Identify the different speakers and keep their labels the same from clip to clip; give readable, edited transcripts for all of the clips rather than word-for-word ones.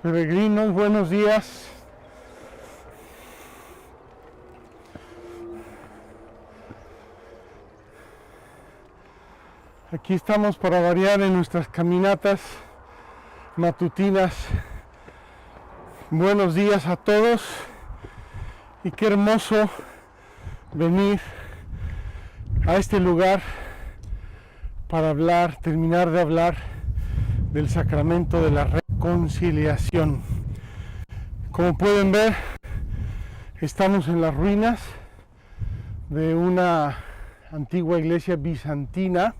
Speaker 1: Peregrinos, buenos días. Aquí estamos para variar en nuestras caminatas matutinas. Buenos días a todos y qué hermoso venir a este lugar para terminar de hablar del sacramento de la reconciliación. Como pueden ver, estamos en las ruinas de una antigua iglesia bizantina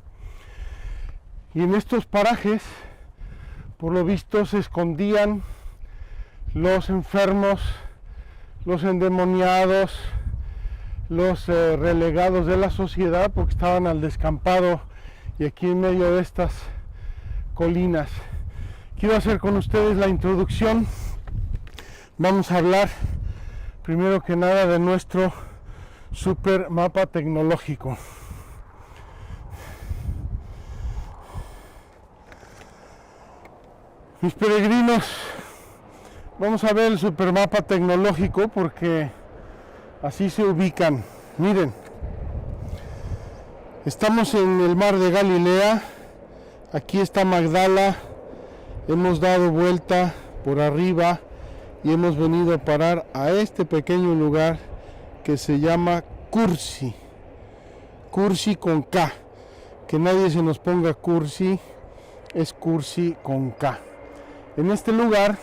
Speaker 1: y en estos parajes, por lo visto, se escondían los enfermos, los endemoniados, los relegados de la sociedad, porque estaban al descampado y aquí en medio de estas colinas. Quiero hacer con ustedes la introducción. Vamos a hablar primero que nada de nuestro super mapa tecnológico. Mis peregrinos, vamos a ver el supermapa tecnológico porque así se ubican. Miren, estamos en el mar de Galilea. Aquí está Magdala. Hemos dado vuelta por arriba y hemos venido a parar a este pequeño lugar que se llama Cursi. Cursi con K. Que nadie se nos ponga Cursi, es Cursi con K. En este lugar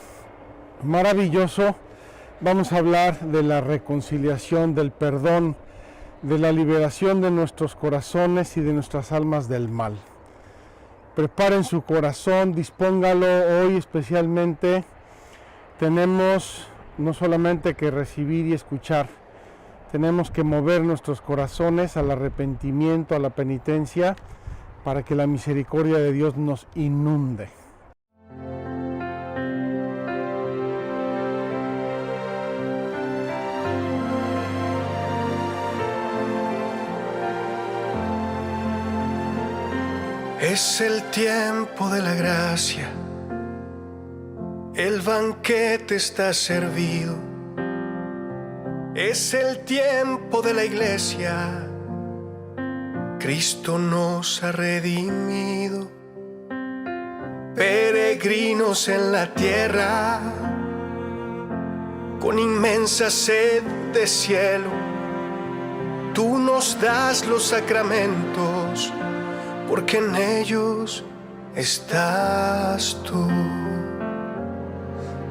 Speaker 1: maravilloso vamos a hablar de la reconciliación, del perdón, de la liberación de nuestros corazones y de nuestras almas del mal. Preparen su corazón, dispóngalo hoy especialmente. Tenemos no solamente que recibir y escuchar, tenemos que mover nuestros corazones al arrepentimiento, a la penitencia, para que la misericordia de Dios nos inunde.
Speaker 2: Es el tiempo de la gracia, el banquete está servido. Es el tiempo de la iglesia, Cristo nos ha redimido. Peregrinos en la tierra, con inmensa sed de cielo, tú nos das los sacramentos, porque en ellos estás tú.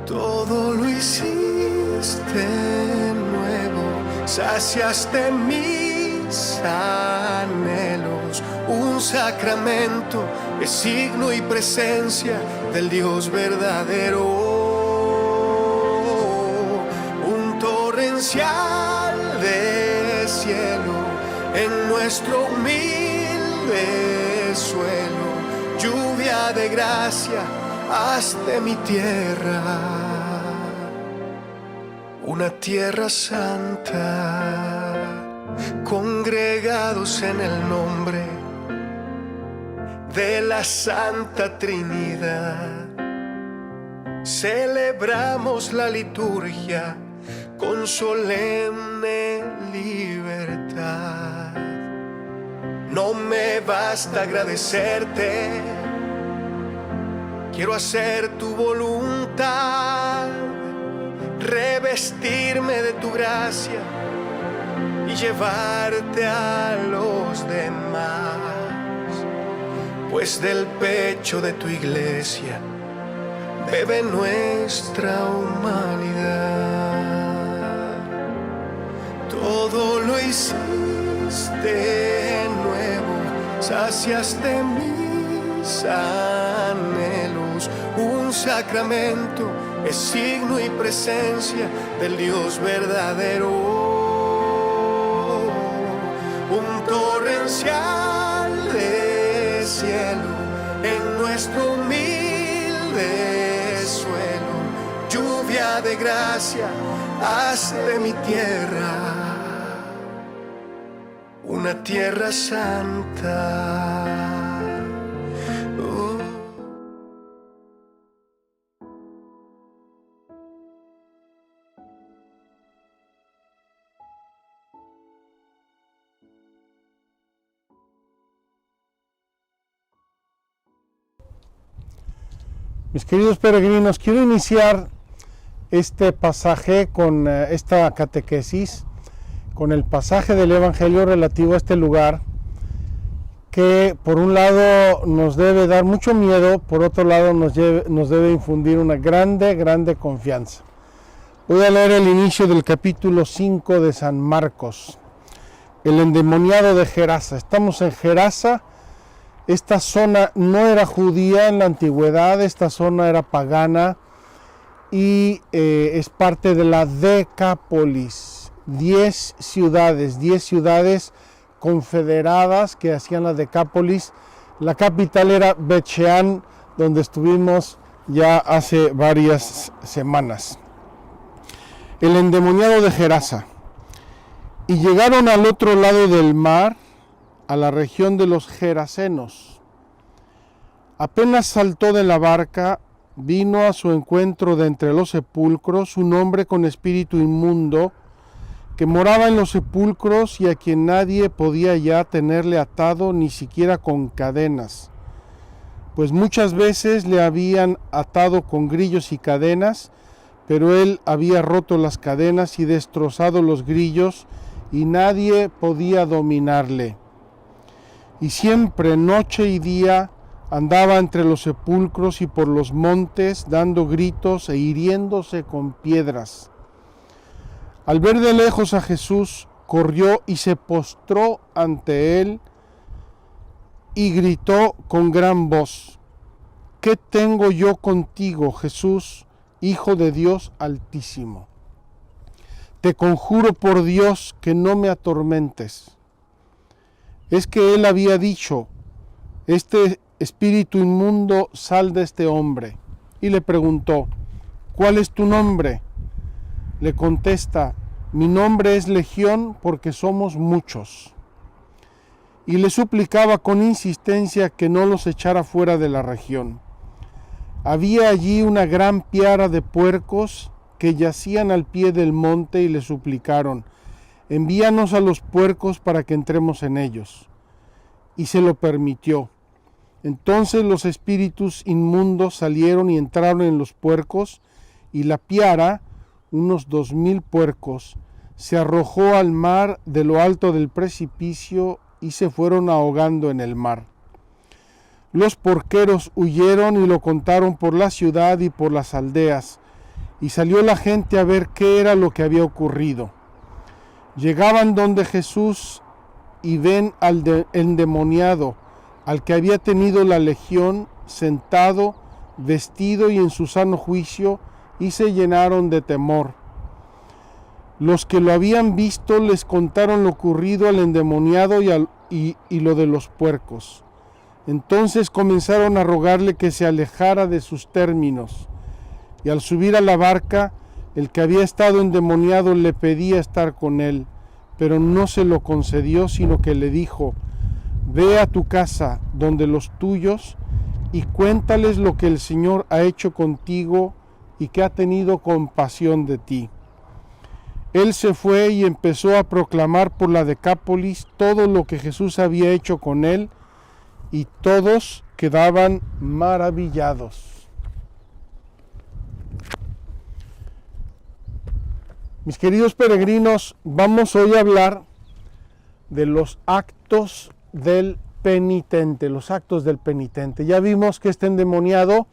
Speaker 2: Todo lo hiciste nuevo, saciaste mis anhelos. Un sacramento es signo y presencia del Dios verdadero. Un torrencial de cielo en nuestro humilde suelo, lluvia de gracia, haz de mi tierra una tierra santa, congregados en el nombre de la Santa Trinidad. Celebramos la liturgia con solemne libertad. No me basta agradecerte, quiero hacer tu voluntad, revestirme de tu gracia y llevarte a los demás, pues del pecho de tu iglesia bebe nuestra humanidad. Todo lo hiciste nuevo, saciaste mis anhelos. Un sacramento es signo y presencia del Dios verdadero. Un torrencial de cielo en nuestro humilde suelo, lluvia de gracia, haz de mi tierra una tierra santa.
Speaker 1: Mis queridos peregrinos, quiero iniciar este pasaje con esta catequesis, con el pasaje del Evangelio relativo a este lugar, que por un lado nos debe dar mucho miedo, por otro lado nos debe infundir una grande confianza. Voy a leer el inicio del capítulo 5 de San Marcos, el endemoniado de Gerasa. Estamos en Gerasa. Esta zona no era judía en la antigüedad, esta zona era pagana y es parte de la Decápolis, 10 ciudades confederadas que hacían la Decápolis. La capital era Bet-Shean, donde estuvimos ya hace varias semanas. El endemoniado de Gerasa. Y llegaron al otro lado del mar, a la región de los Gerasenos. Apenas saltó de la barca, vino a su encuentro de entre los sepulcros un hombre con espíritu inmundo, que moraba en los sepulcros y a quien nadie podía ya tenerle atado ni siquiera con cadenas, pues muchas veces le habían atado con grillos y cadenas, pero él había roto las cadenas y destrozado los grillos, y nadie podía dominarle. Y siempre, noche y día, andaba entre los sepulcros y por los montes, dando gritos e hiriéndose con piedras. Al ver de lejos a Jesús, corrió y se postró ante él y gritó con gran voz: ¿Qué tengo yo contigo, Jesús, Hijo de Dios Altísimo? Te conjuro por Dios que no me atormentes. Es que él había dicho: este espíritu inmundo, sal de este hombre. Y le preguntó: ¿cuál es tu nombre? Le contesta: mi nombre es Legión, porque somos muchos. Y le suplicaba con insistencia que no los echara fuera de la región. Había allí una gran piara de puercos que yacían al pie del monte y le suplicaron: envíanos a los puercos para que entremos en ellos. Y se lo permitió. Entonces los espíritus inmundos salieron y entraron en los puercos, y la piara, unos 2000 puercos, se arrojó al mar de lo alto del precipicio y se fueron ahogando en el mar. Los porqueros huyeron y lo contaron por la ciudad y por las aldeas, y salió la gente a ver qué era lo que había ocurrido. Llegaban donde Jesús y ven al endemoniado, al que había tenido la legión, sentado, vestido y en su sano juicio, y se llenaron de temor. Los que lo habían visto les contaron lo ocurrido al endemoniado y lo de los puercos. Entonces comenzaron a rogarle que se alejara de sus términos, y al subir a la barca, el que había estado endemoniado le pedía estar con él, pero no se lo concedió, sino que le dijo: ve a tu casa donde los tuyos y cuéntales lo que el Señor ha hecho contigo y que ha tenido compasión de ti. Él se fue y empezó a proclamar por la Decápolis todo lo que Jesús había hecho con él, y todos quedaban maravillados. Mis queridos peregrinos, vamos hoy a hablar de los actos del penitente, los actos del penitente. Ya vimos que este endemoniado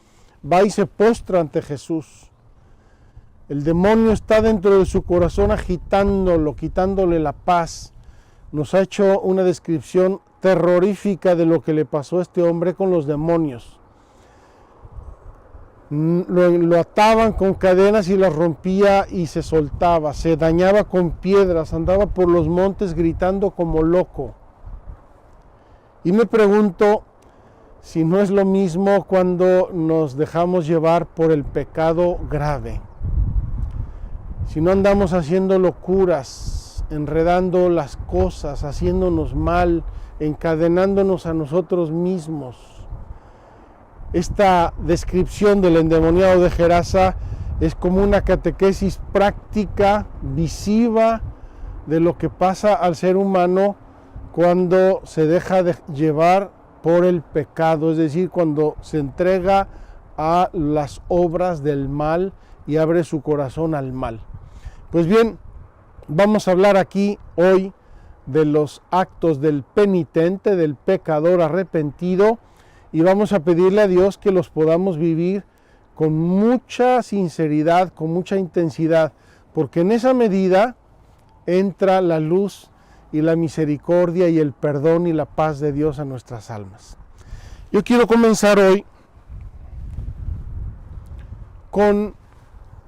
Speaker 1: va y se postra ante Jesús. El demonio está dentro de su corazón agitándolo, quitándole la paz. Nos ha hecho una descripción terrorífica de lo que le pasó a este hombre con los demonios. Lo ataban con cadenas y las rompía y se soltaba, se dañaba con piedras, andaba por los montes gritando como loco. Y me pregunto si no es lo mismo cuando nos dejamos llevar por el pecado grave. Si no andamos haciendo locuras, enredando las cosas, haciéndonos mal, encadenándonos a nosotros mismos. Esta descripción del endemoniado de Gerasa es como una catequesis práctica, visiva, de lo que pasa al ser humano cuando se deja de llevar por el pecado, es decir, cuando se entrega a las obras del mal y abre su corazón al mal. Pues bien, vamos a hablar aquí hoy de los actos del penitente, del pecador arrepentido, y vamos a pedirle a Dios que los podamos vivir con mucha sinceridad, con mucha intensidad, porque en esa medida entra la luz y la misericordia y el perdón y la paz de Dios a nuestras almas. Yo quiero comenzar hoy con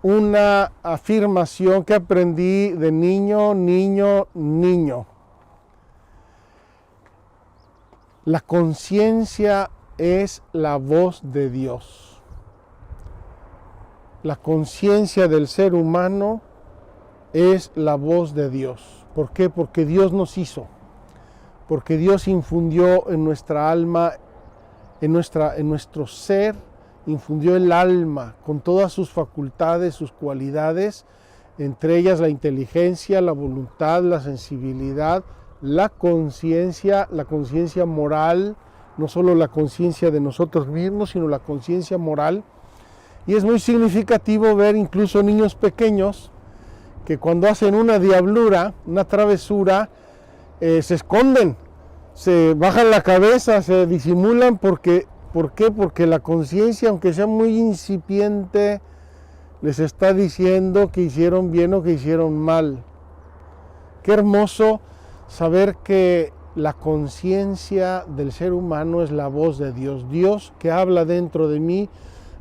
Speaker 1: una afirmación que aprendí de niño. La conciencia es la voz de Dios. La conciencia del ser humano es la voz de Dios. ¿Por qué? Porque Dios nos hizo. Porque Dios infundió en nuestra alma, en nuestro ser, infundió el alma con todas sus facultades, sus cualidades, entre ellas la inteligencia, la voluntad, la sensibilidad, la conciencia moral, no solo la conciencia de nosotros mismos, sino la conciencia moral. Y es muy significativo ver incluso niños pequeños que cuando hacen una diablura, una travesura, se esconden, se bajan la cabeza, se disimulan. ¿Por qué? Porque la conciencia, aunque sea muy incipiente, les está diciendo que hicieron bien o que hicieron mal. Qué hermoso saber que la conciencia del ser humano es la voz de Dios. Dios que habla dentro de mí,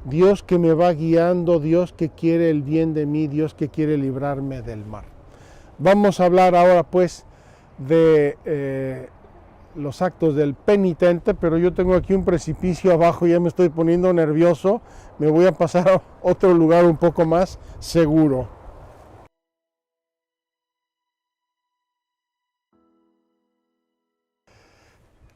Speaker 1: Dios que me va guiando, Dios que quiere el bien de mí, Dios que quiere librarme del mal. Vamos a hablar ahora pues de los actos del penitente, pero yo tengo aquí un precipicio abajo, ya me estoy poniendo nervioso, me voy a pasar a otro lugar un poco más seguro.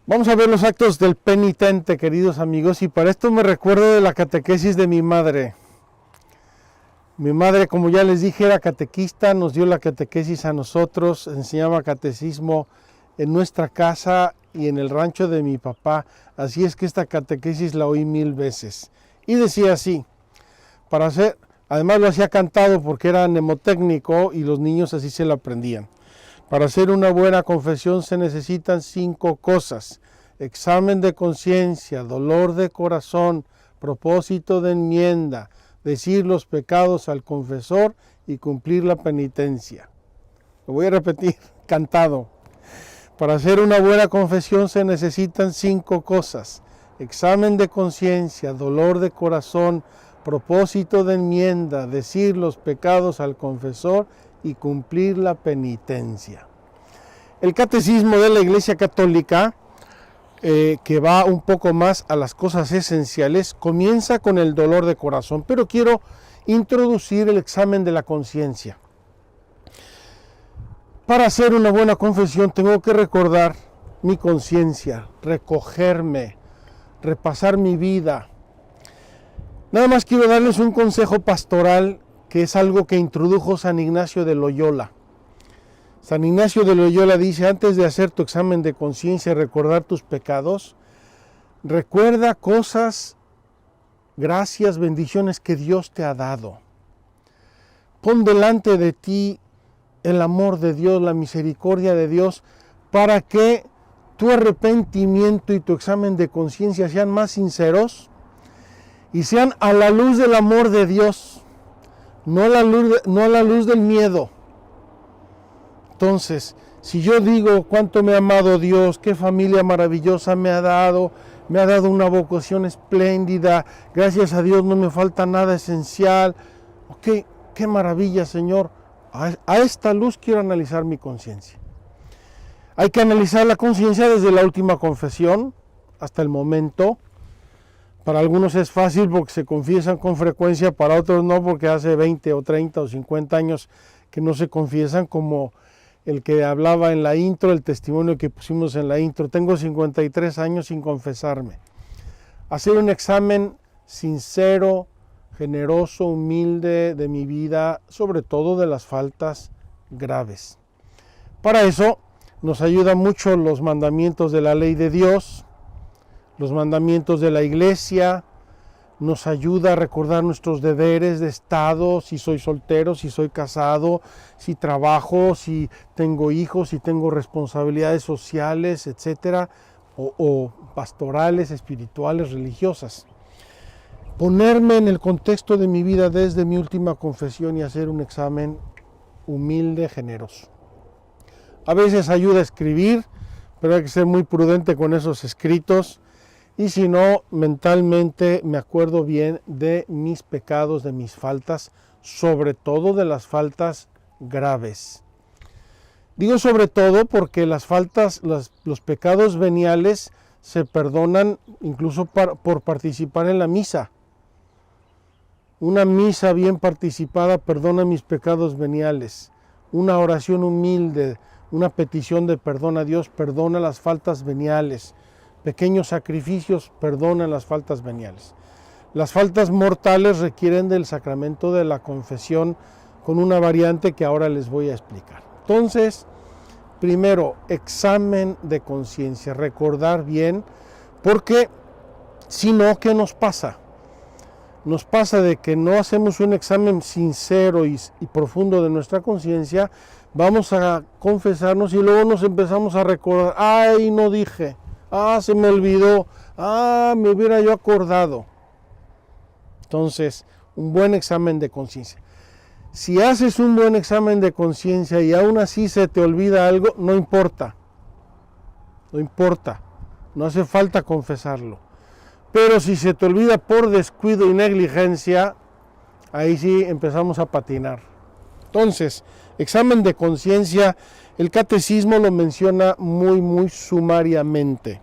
Speaker 1: Vamos a ver los actos del penitente, queridos amigos, y para esto me recuerdo de la catequesis de mi madre. Mi madre, como ya les dije, era catequista, nos dio la catequesis a nosotros, enseñaba catecismo en nuestra casa y en el rancho de mi papá, así es que esta catequesis la oí 1000 veces. Y decía así, además lo hacía cantado porque era mnemotécnico y los niños así se lo aprendían. Para hacer una buena confesión se necesitan 5 cosas: examen de conciencia, dolor de corazón, propósito de enmienda, decir los pecados al confesor y cumplir la penitencia. Lo voy a repetir, cantado. Para hacer una buena confesión se necesitan 5 cosas: examen de conciencia, dolor de corazón, propósito de enmienda, decir los pecados al confesor y cumplir la penitencia. El catecismo de la Iglesia Católica, que va un poco más a las cosas esenciales, comienza con el dolor de corazón, pero quiero introducir el examen de la conciencia. Para hacer una buena confesión tengo que recordar mi conciencia, recogerme, repasar mi vida. Nada más quiero darles un consejo pastoral que es algo que introdujo San Ignacio de Loyola. San Ignacio de Loyola dice, antes de hacer tu examen de conciencia y recordar tus pecados, recuerda cosas, gracias, bendiciones que Dios te ha dado. Pon delante de ti el amor de Dios, la misericordia de Dios, para que tu arrepentimiento y tu examen de conciencia sean más sinceros y sean a la luz del amor de Dios, no a la luz del miedo. Entonces, si yo digo cuánto me ha amado Dios, qué familia maravillosa me ha dado una vocación espléndida, gracias a Dios no me falta nada esencial, qué maravilla, Señor. A esta luz quiero analizar mi conciencia. Hay que analizar la conciencia desde la última confesión hasta el momento. Para algunos es fácil porque se confiesan con frecuencia, para otros no, porque hace 20 o 30 o 50 años que no se confiesan, como el que hablaba en la intro, el testimonio que pusimos en la intro. Tengo 53 años sin confesarme. Hacer un examen sincero, generoso, humilde de mi vida, sobre todo de las faltas graves. Para eso nos ayudan mucho los mandamientos de la ley de Dios, los mandamientos de la Iglesia, nos ayuda a recordar nuestros deberes de estado, si soy soltero, si soy casado, si trabajo, si tengo hijos, si tengo responsabilidades sociales, etcétera, o pastorales, espirituales, religiosas. Ponerme en el contexto de mi vida desde mi última confesión y hacer un examen humilde, generoso. A veces ayuda a escribir, pero hay que ser muy prudente con esos escritos. Y si no, mentalmente me acuerdo bien de mis pecados, de mis faltas, sobre todo de las faltas graves. Digo sobre todo porque las faltas, los pecados veniales se perdonan incluso por participar en la misa. Una misa bien participada perdona mis pecados veniales. Una oración humilde, una petición de perdón a Dios perdona las faltas veniales. Pequeños sacrificios perdonan las faltas veniales. Las faltas mortales requieren del sacramento de la confesión con una variante que ahora les voy a explicar. Entonces, primero, examen de conciencia, recordar bien, porque si no, ¿qué nos pasa? Nos pasa de que no hacemos un examen sincero y profundo de nuestra conciencia, vamos a confesarnos y luego nos empezamos a recordar, ¡ay, no dije! Se me olvidó, me hubiera yo acordado. Entonces, un buen examen de conciencia. Si haces un buen examen de conciencia y aún así se te olvida algo, no importa. No importa, no hace falta confesarlo. Pero si se te olvida por descuido y negligencia, ahí sí empezamos a patinar. Entonces, examen de conciencia, el catecismo lo menciona muy sumariamente.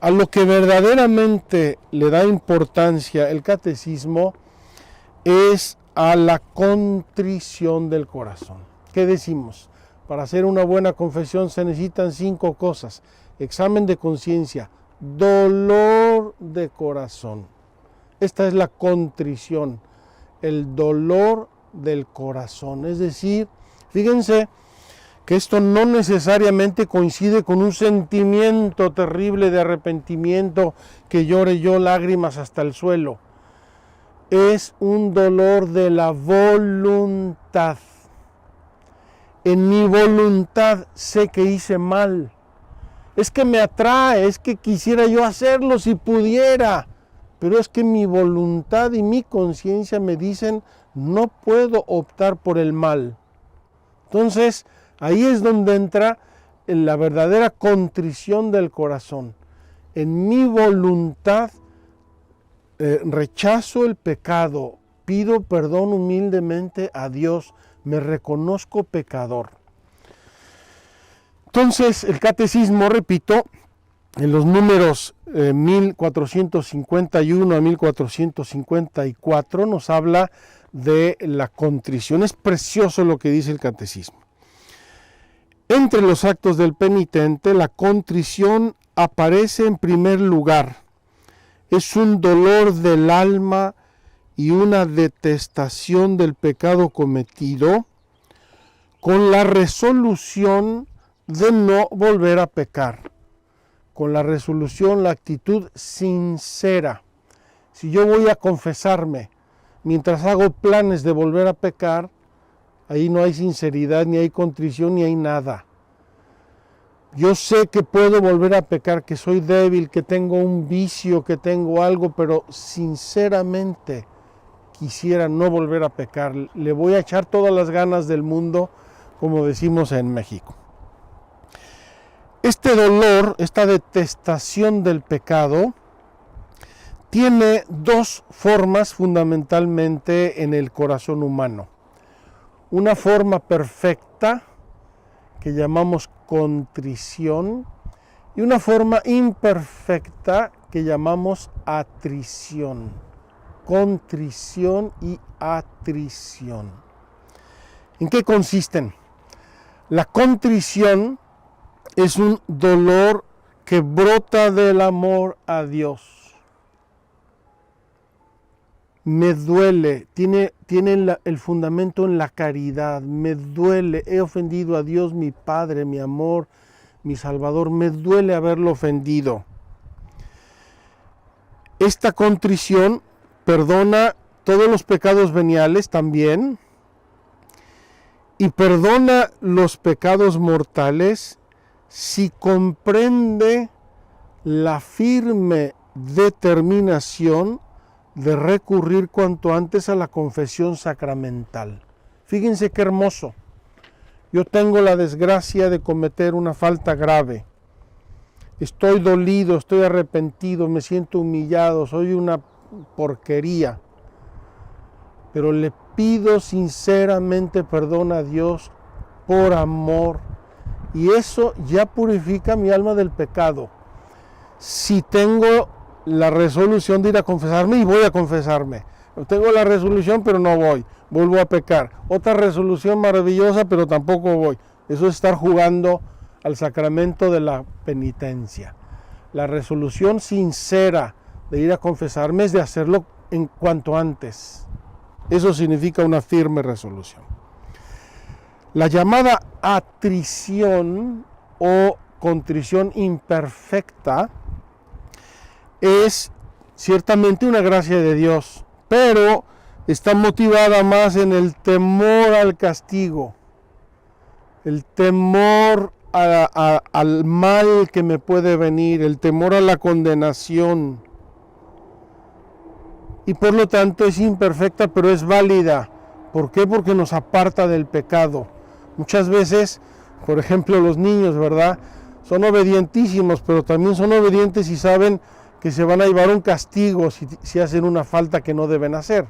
Speaker 1: A lo que verdaderamente le da importancia el catecismo es a la contrición del corazón. ¿Qué decimos? Para hacer una buena confesión se necesitan 5 cosas. Examen de conciencia, dolor de corazón. Esta es la contrición, el dolor del corazón. Es decir, fíjense que esto no necesariamente coincide con un sentimiento terrible de arrepentimiento, que llore yo lágrimas hasta el suelo. Es un dolor de la voluntad. En mi voluntad sé que hice mal. Es que me atrae, es que quisiera yo hacerlo si pudiera. Pero es que mi voluntad y mi conciencia me dicen, no puedo optar por el mal. Entonces, ahí es donde entra la verdadera contrición del corazón. En mi voluntad rechazo el pecado, pido perdón humildemente a Dios, me reconozco pecador. Entonces, el catecismo, repito, en los números 1451 a 1454 nos habla de la contrición. Es precioso lo que dice el catecismo. Entre los actos del penitente, la contrición aparece en primer lugar. Es un dolor del alma y una detestación del pecado cometido, con la resolución de no volver a pecar. Con la resolución, la actitud sincera. Si yo voy a confesarme mientras hago planes de volver a pecar, ahí no hay sinceridad, ni hay contrición, ni hay nada. Yo sé que puedo volver a pecar, que soy débil, que tengo un vicio, que tengo algo, pero sinceramente quisiera no volver a pecar. Le voy a echar todas las ganas del mundo, como decimos en México. Este dolor, esta detestación del pecado, tiene 2 formas fundamentalmente en el corazón humano. Una forma perfecta, que llamamos contrición, y una forma imperfecta, que llamamos atrición. Contrición y atrición. ¿En qué consisten? La contrición es un dolor que brota del amor a Dios. Me duele, tiene el fundamento en la caridad, me duele, he ofendido a Dios, mi Padre, mi amor, mi Salvador, me duele haberlo ofendido. Esta contrición perdona todos los pecados veniales también, y perdona los pecados mortales si comprende la firme determinación de recurrir cuanto antes a la confesión sacramental. Fíjense qué hermoso. Yo tengo la desgracia de cometer una falta grave. Estoy dolido, estoy arrepentido, me siento humillado, soy una porquería. Pero le pido sinceramente perdón a Dios por amor. Y eso ya purifica mi alma del pecado. Si tengo la resolución de ir a confesarme, y voy a confesarme. Tengo la resolución, pero no voy. Vuelvo a pecar. Otra resolución maravillosa, pero tampoco voy. Eso es estar jugando al sacramento de la penitencia. La resolución sincera de ir a confesarme es de hacerlo en cuanto antes. Eso significa una firme resolución. La llamada atrición o contrición imperfecta es ciertamente una gracia de Dios, pero está motivada más en el temor al castigo, el temor al mal que me puede venir, el temor a la condenación. Y por lo tanto es imperfecta, pero es válida. ¿Por qué? Porque nos aparta del pecado. Muchas veces, por ejemplo, los niños, ¿verdad? Son obedientísimos, pero también son obedientes y saben que se van a llevar un castigo si hacen una falta que no deben hacer.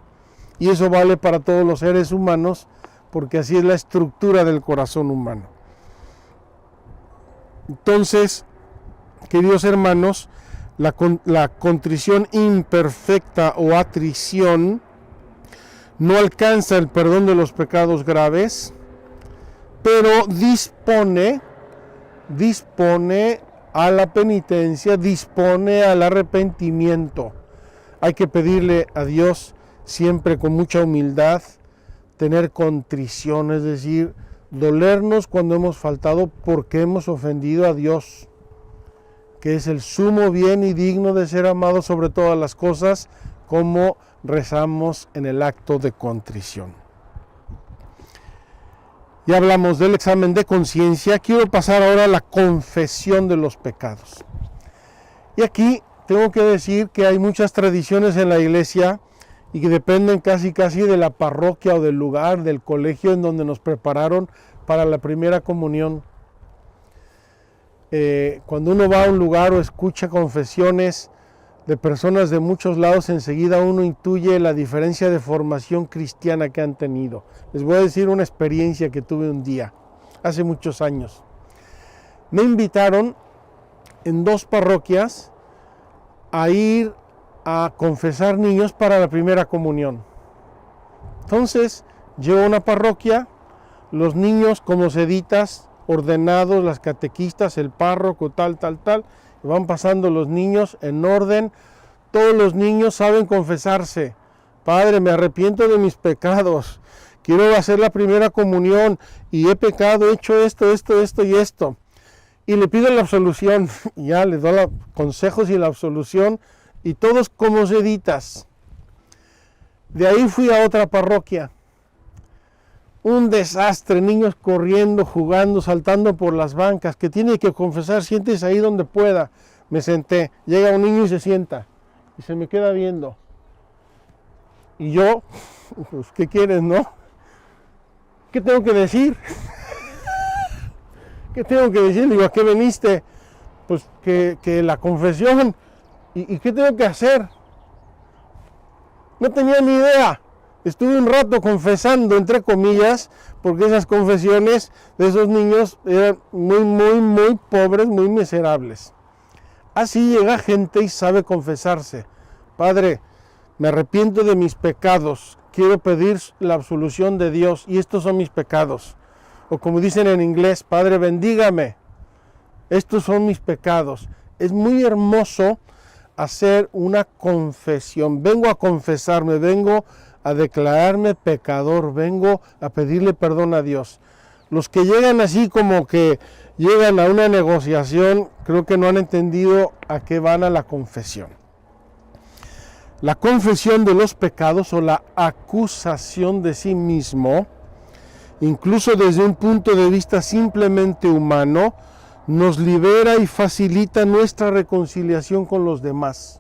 Speaker 1: Y eso vale para todos los seres humanos, porque así es la estructura del corazón humano. Entonces, queridos hermanos, la contrición imperfecta o atrición no alcanza el perdón de los pecados graves, pero dispone a la penitencia, dispone al arrepentimiento. Hay que pedirle a Dios siempre con mucha humildad, tener contrición, es decir, dolernos cuando hemos faltado porque hemos ofendido a Dios, que es el sumo bien y digno de ser amado sobre todas las cosas, como rezamos en el acto de contrición. Ya hablamos del examen de conciencia, quiero pasar ahora a la confesión de los pecados. Y aquí tengo que decir que hay muchas tradiciones en la iglesia y que dependen casi de la parroquia o del lugar, del colegio en donde nos prepararon para la primera comunión. Cuando uno va a un lugar o escucha confesiones de personas de muchos lados, enseguida uno intuye la diferencia de formación cristiana que han tenido. Les voy a decir una experiencia que tuve un día, hace muchos años. Me invitaron en 2 parroquias a ir a confesar niños para la primera comunión. Entonces, llego a una parroquia, los niños como seditas, ordenados, las catequistas, el párroco, tal, y van pasando los niños en orden. Todos los niños saben confesarse. Padre, me arrepiento de mis pecados, quiero hacer la primera comunión y he pecado, he hecho esto y esto. Y le pido la absolución, y ya les doy los consejos y la absolución, y todos como seditas. De ahí fui a otra parroquia. Un desastre, niños corriendo, jugando, saltando por las bancas, que tiene que confesar, siéntese ahí donde pueda. Me senté, llega un niño y se sienta, y se me queda viendo. Y yo, pues, ¿qué quieres, no? ¿Qué tengo que decir? ¿Qué tengo que decir? Digo, ¿a qué veniste? Pues que la confesión. ¿Y qué tengo que hacer? No tenía ni idea. Estuve un rato confesando, entre comillas, porque esas confesiones de esos niños eran muy pobres, muy miserables. Así llega gente y sabe confesarse. Padre, me arrepiento de mis pecados, quiero pedir la absolución de Dios y estos son mis pecados. O como dicen en inglés, Padre, bendígame, estos son mis pecados. Es muy hermoso hacer una confesión. Vengo a confesarme, vengo a declararme pecador, vengo a pedirle perdón a Dios. Los que llegan así como que llegan a una negociación, creo que no han entendido a qué van a la confesión. La confesión de los pecados o la acusación de sí mismo, incluso desde un punto de vista simplemente humano, nos libera y facilita nuestra reconciliación con los demás.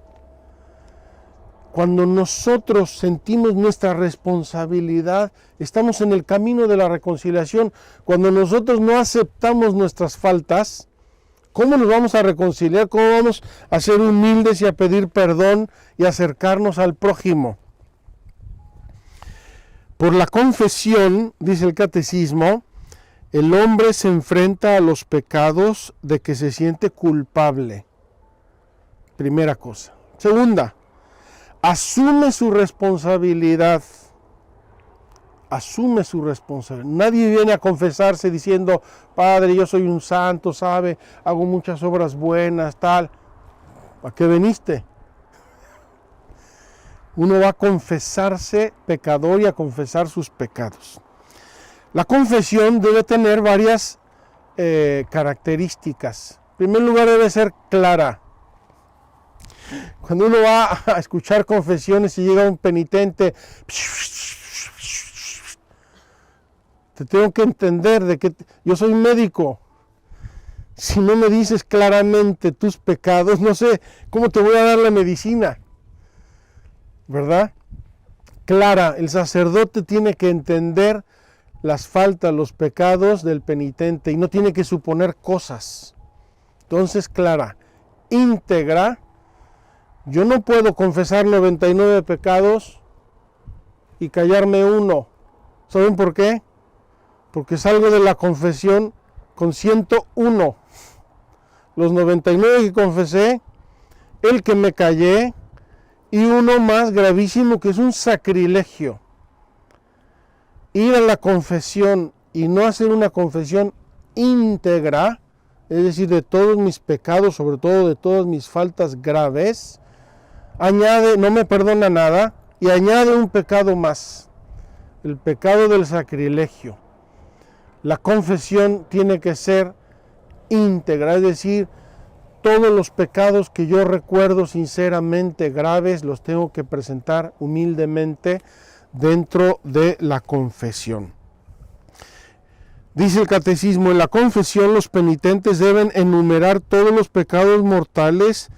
Speaker 1: Cuando nosotros sentimos nuestra responsabilidad, estamos en el camino de la reconciliación. Cuando nosotros no aceptamos nuestras faltas, ¿cómo nos vamos a reconciliar? ¿Cómo vamos a ser humildes y a pedir perdón y acercarnos al prójimo? Por la confesión, dice el catecismo, el hombre se enfrenta a los pecados de que se siente culpable. Primera cosa. Segunda, asume su responsabilidad. Asume su responsabilidad. Nadie viene a confesarse diciendo, Padre, yo soy un santo, ¿sabe? Hago muchas obras buenas, tal. ¿A qué veniste? Uno va a confesarse pecador y a confesar sus pecados. La confesión debe tener varias características. En primer lugar, debe ser clara. Cuando uno va a escuchar confesiones y llega un penitente, te tengo que entender de que yo soy médico. Si no me dices claramente tus pecados, no sé cómo te voy a dar la medicina, ¿verdad? Clara, el sacerdote tiene que entender las faltas, los pecados del penitente y no tiene que suponer cosas. Entonces, clara, íntegra. Yo no puedo confesar 99 pecados y callarme uno. ¿Saben por qué? Porque salgo de la confesión con 101. Los 99 que confesé, el que me callé y uno más gravísimo que es un sacrilegio. Ir a la confesión y no hacer una confesión íntegra, es decir, de todos mis pecados, sobre todo de todas mis faltas graves, añade, no me perdona nada y añade un pecado más, el pecado del sacrilegio. La confesión tiene que ser íntegra, es decir, todos los pecados que yo recuerdo sinceramente graves los tengo que presentar humildemente dentro de la confesión. Dice el catecismo, en la confesión los penitentes deben enumerar todos los pecados mortales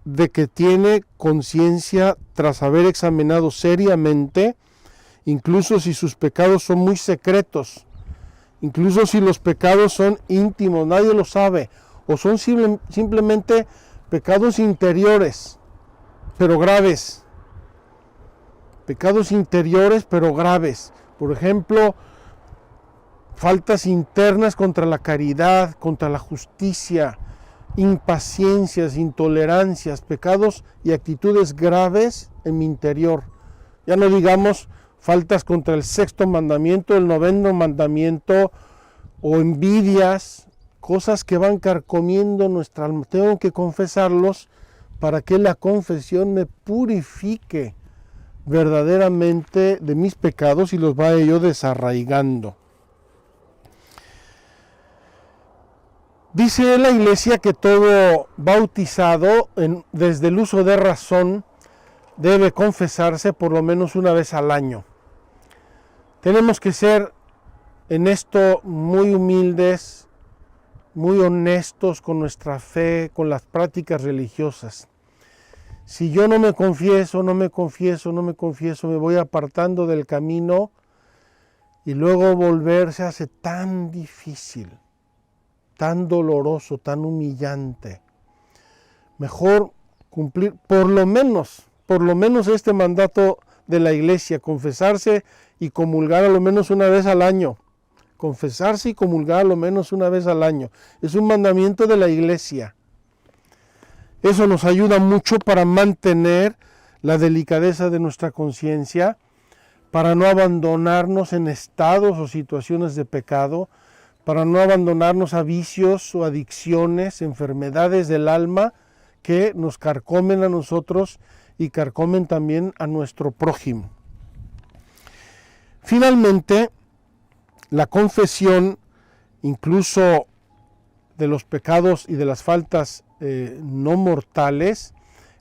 Speaker 1: de que tiene conciencia tras haber examinado seriamente, incluso si sus pecados son muy secretos, incluso si los pecados son íntimos, nadie lo sabe, o son simplemente pecados interiores, pero graves. Pecados interiores, pero graves. Por ejemplo, faltas internas contra la caridad, contra la justicia, impaciencias, intolerancias, pecados y actitudes graves en mi interior. Ya no digamos faltas contra el 6º mandamiento, el 9º mandamiento, o envidias, cosas que van carcomiendo nuestra alma. Tengo que confesarlos para que la confesión me purifique verdaderamente de mis pecados y los vaya yo desarraigando. Dice la Iglesia que todo bautizado, desde el uso de razón, debe confesarse por lo menos una vez al año. Tenemos que ser en esto muy humildes, muy honestos con nuestra fe, con las prácticas religiosas. Si yo no me confieso, me voy apartando del camino y luego volver se hace tan difícil, tan doloroso, tan humillante. Mejor cumplir por lo menos este mandato de la Iglesia, confesarse y comulgar a lo menos una vez al año. Confesarse y comulgar a lo menos una vez al año. Es un mandamiento de la Iglesia. Eso nos ayuda mucho para mantener la delicadeza de nuestra conciencia, para no abandonarnos en estados o situaciones de pecado, para no abandonarnos a vicios o adicciones, enfermedades del alma que nos carcomen a nosotros y carcomen también a nuestro prójimo. Finalmente, la confesión, incluso de los pecados y de las faltas no mortales,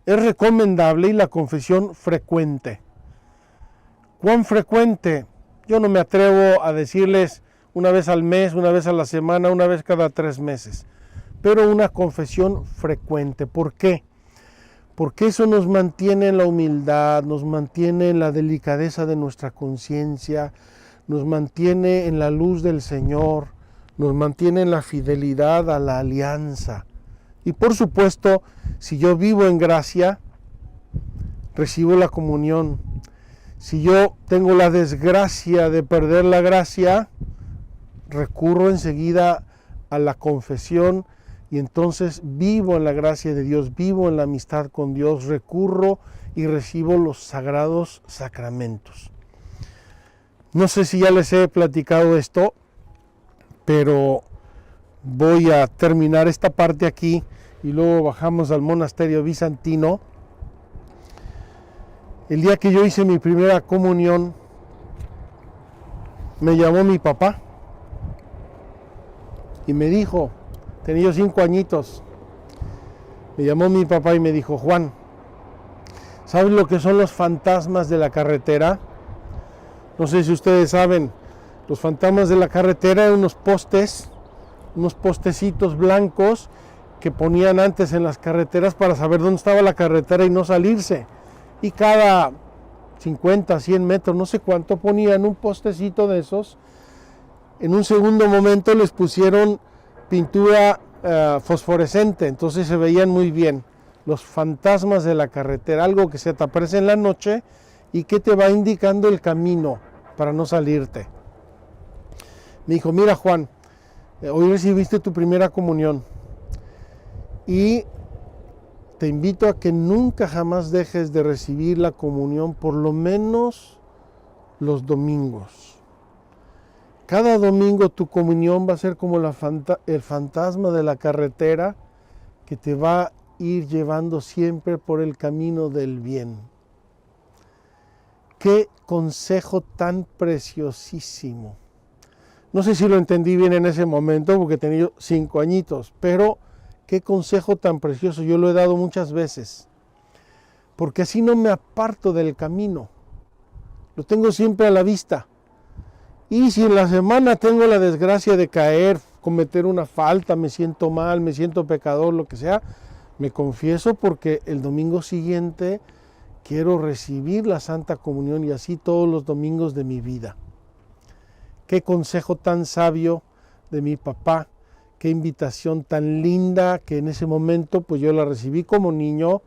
Speaker 1: es recomendable y la confesión frecuente. ¿Cuán frecuente? Yo no me atrevo a decirles una vez al mes, una vez a la semana, una vez cada 3 meses, pero una confesión frecuente. ¿Por qué? Porque eso nos mantiene en la humildad, nos mantiene en la delicadeza de nuestra conciencia, nos mantiene en la luz del Señor, nos mantiene en la fidelidad a la alianza. Y por supuesto, si yo vivo en gracia, recibo la comunión. Si yo tengo la desgracia de perder la gracia, recurro enseguida a la confesión y entonces vivo en la gracia de Dios, vivo en la amistad con Dios, recurro y recibo los sagrados sacramentos. No sé si ya les he platicado esto, pero voy a terminar esta parte aquí y luego bajamos al monasterio bizantino. El día que yo hice mi primera comunión, me llamó mi papá y me dijo, tenía yo 5 añitos, me llamó mi papá y me dijo, Juan, ¿sabes lo que son los fantasmas de la carretera? No sé si ustedes saben, los fantasmas de la carretera eran unos postecitos blancos que ponían antes en las carreteras para saber dónde estaba la carretera y no salirse. Y cada 50, 100 metros, no sé cuánto, ponían un postecito de esos. En un segundo momento les pusieron pintura fosforescente, entonces se veían muy bien. Los fantasmas de la carretera, algo que se te aparece en la noche y que te va indicando el camino para no salirte. Me dijo, mira Juan, hoy recibiste tu primera comunión y te invito a que nunca jamás dejes de recibir la comunión, por lo menos los domingos. Cada domingo tu comunión va a ser como el fantasma de la carretera que te va a ir llevando siempre por el camino del bien. Qué consejo tan preciosísimo. No sé si lo entendí bien en ese momento porque tenía 5 añitos, pero qué consejo tan precioso. Yo lo he dado muchas veces, porque así no me aparto del camino. Lo tengo siempre a la vista. Y si en la semana tengo la desgracia de caer, cometer una falta, me siento mal, me siento pecador, lo que sea, me confieso porque el domingo siguiente quiero recibir la Santa Comunión y así todos los domingos de mi vida. Qué consejo tan sabio de mi papá, qué invitación tan linda que en ese momento pues yo la recibí como niño,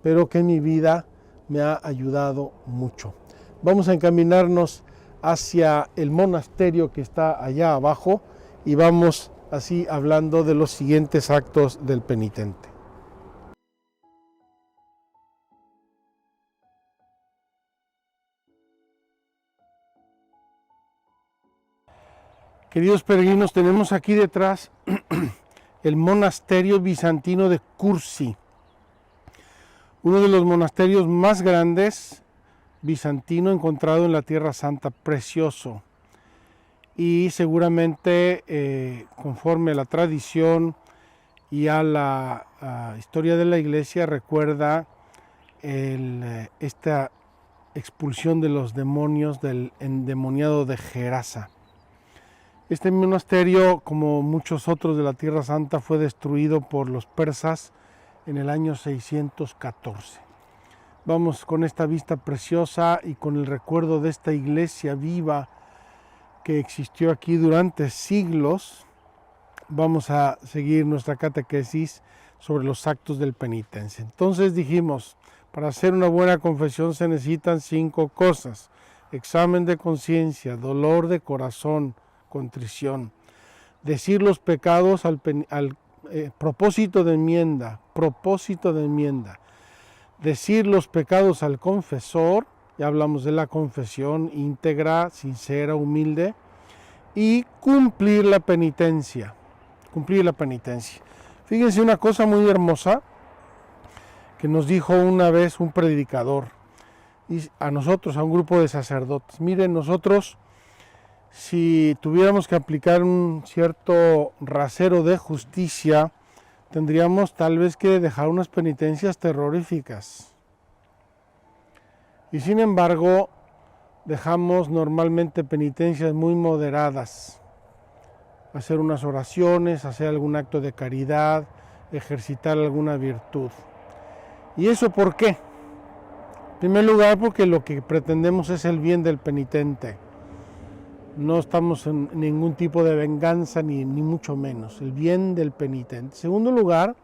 Speaker 1: pero que en mi vida me ha ayudado mucho. Vamos a encaminarnos hacia el monasterio que está allá abajo y vamos así hablando de los siguientes actos del penitente. Queridos peregrinos, tenemos aquí detrás el monasterio bizantino de Cursi, uno de los monasterios más grandes bizantino encontrado en la Tierra Santa, precioso. Y seguramente conforme a la tradición y a la historia de la iglesia recuerda esta expulsión de los demonios del endemoniado de Gerasa. Este monasterio, como muchos otros de la Tierra Santa, fue destruido por los persas en el año 614. Vamos con esta vista preciosa y con el recuerdo de esta iglesia viva que existió aquí durante siglos. Vamos a seguir nuestra catequesis sobre los actos del penitencia. Entonces dijimos, para hacer una buena confesión se necesitan 5 cosas: examen de conciencia, dolor de corazón, contrición, decir los pecados al propósito de enmienda, decir los pecados al confesor, ya hablamos de la confesión íntegra, sincera, humilde, y cumplir la penitencia. Fíjense una cosa muy hermosa que nos dijo una vez un predicador, y a nosotros, a un grupo de sacerdotes. Miren, nosotros, si tuviéramos que aplicar un cierto rasero de justicia tendríamos tal vez que dejar unas penitencias terroríficas. Y sin embargo, dejamos normalmente penitencias muy moderadas. Hacer unas oraciones, hacer algún acto de caridad, ejercitar alguna virtud. ¿Y eso por qué? En primer lugar, porque lo que pretendemos es el bien del penitente. No estamos en ningún tipo de venganza, ni mucho menos, el bien del penitente. En segundo lugar,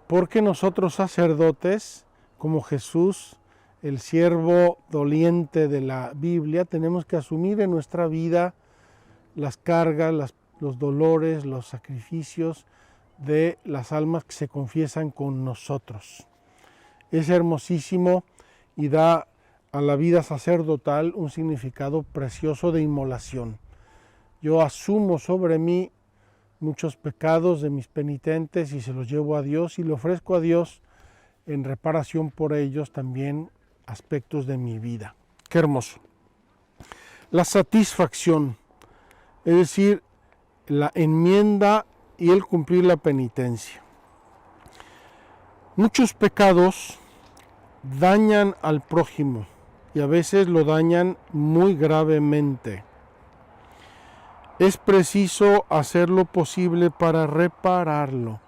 Speaker 1: porque nosotros sacerdotes, como Jesús, el siervo doliente de la Biblia, tenemos que asumir en nuestra vida las cargas, los dolores, los sacrificios de las almas que se confiesan con nosotros. Es hermosísimo y da a la vida sacerdotal un significado precioso de inmolación. Yo asumo sobre mí muchos pecados de mis penitentes y se los llevo a Dios y le ofrezco a Dios en reparación por ellos también aspectos de mi vida. Qué hermoso. La satisfacción, es decir, la enmienda y el cumplir la penitencia. Muchos pecados dañan al prójimo y a veces lo dañan muy gravemente. Es preciso hacer lo posible para repararlo.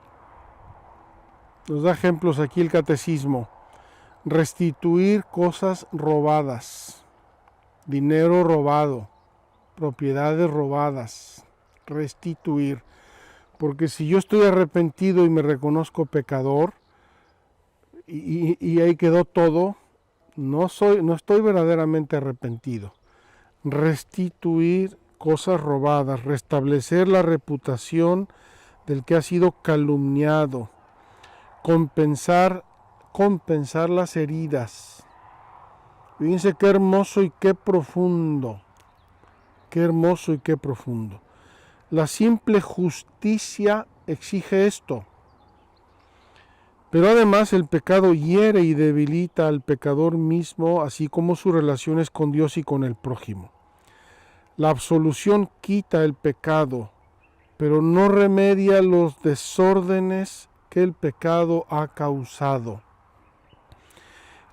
Speaker 1: Nos da ejemplos aquí el catecismo. Restituir cosas robadas, dinero robado, propiedades robadas, restituir. Porque si yo estoy arrepentido y me reconozco pecador, y ahí quedó todo, no estoy verdaderamente arrepentido. Restituir cosas robadas, restablecer la reputación del que ha sido calumniado, compensar las heridas. Fíjense qué hermoso y qué profundo. Qué hermoso y qué profundo. La simple justicia exige esto. Pero además el pecado hiere y debilita al pecador mismo, así como sus relaciones con Dios y con el prójimo. La absolución quita el pecado, pero no remedia los desórdenes que el pecado ha causado.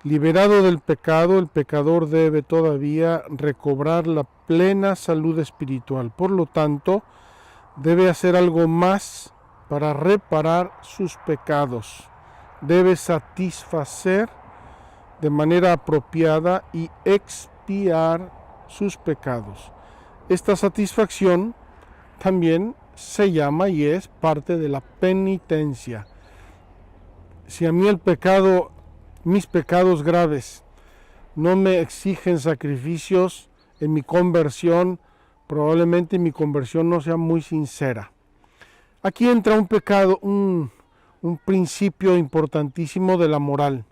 Speaker 1: Liberado del pecado, el pecador debe todavía recobrar la plena salud espiritual. Por lo tanto, debe hacer algo más para reparar sus pecados. Debe satisfacer de manera apropiada y expiar sus pecados. Esta satisfacción también se llama y es parte de la penitencia. Si a mí mis pecados graves no me exigen sacrificios en mi conversión, probablemente mi conversión no sea muy sincera. Aquí entra un principio importantísimo de la moral.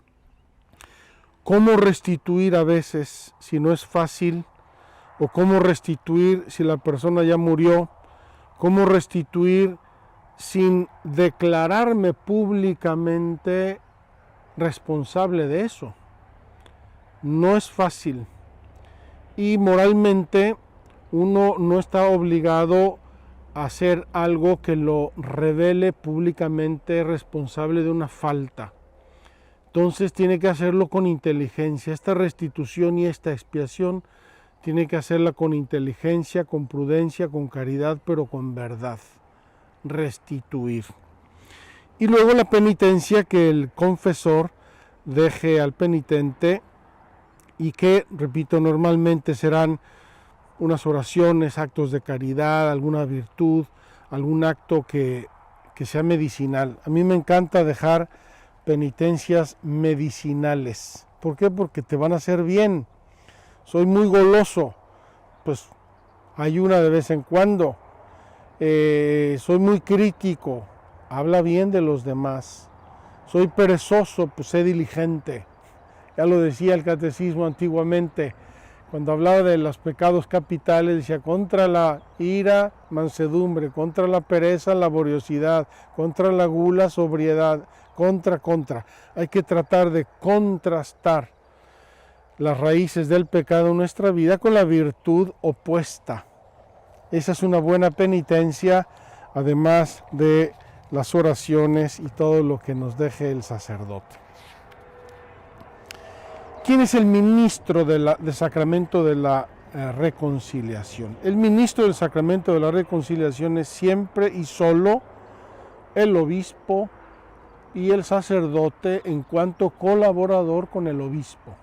Speaker 1: ¿Cómo restituir a veces si no es fácil? ¿O cómo restituir si la persona ya murió? ¿Cómo restituir sin declararme públicamente responsable de eso? No es fácil. Y moralmente uno no está obligado a hacer algo que lo revele públicamente responsable de una falta. Entonces tiene que hacerlo con inteligencia. Esta restitución y esta expiación tiene que hacerla con inteligencia, con prudencia, con caridad, pero con verdad. Restituir. Y luego la penitencia, que el confesor deje al penitente y que, repito, normalmente serán unas oraciones, actos de caridad, alguna virtud, algún acto que sea medicinal. A mí me encanta dejar penitencias medicinales. ¿Por qué? Porque te van a hacer bien. Soy muy goloso, pues ayuna de vez en cuando. Soy muy crítico, habla bien de los demás. Soy perezoso, pues sé diligente. Ya lo decía el catecismo antiguamente, cuando hablaba de los pecados capitales, decía: contra la ira, mansedumbre; contra la pereza, laboriosidad; contra la gula, sobriedad; contra. Hay que tratar de contrastar las raíces del pecado en nuestra vida con la virtud opuesta. Esa es una buena penitencia, además de las oraciones y todo lo que nos deje el sacerdote. ¿Quién es el ministro del sacramento de la reconciliación? El ministro del sacramento de la reconciliación es siempre y solo el obispo y el sacerdote en cuanto colaborador con el obispo.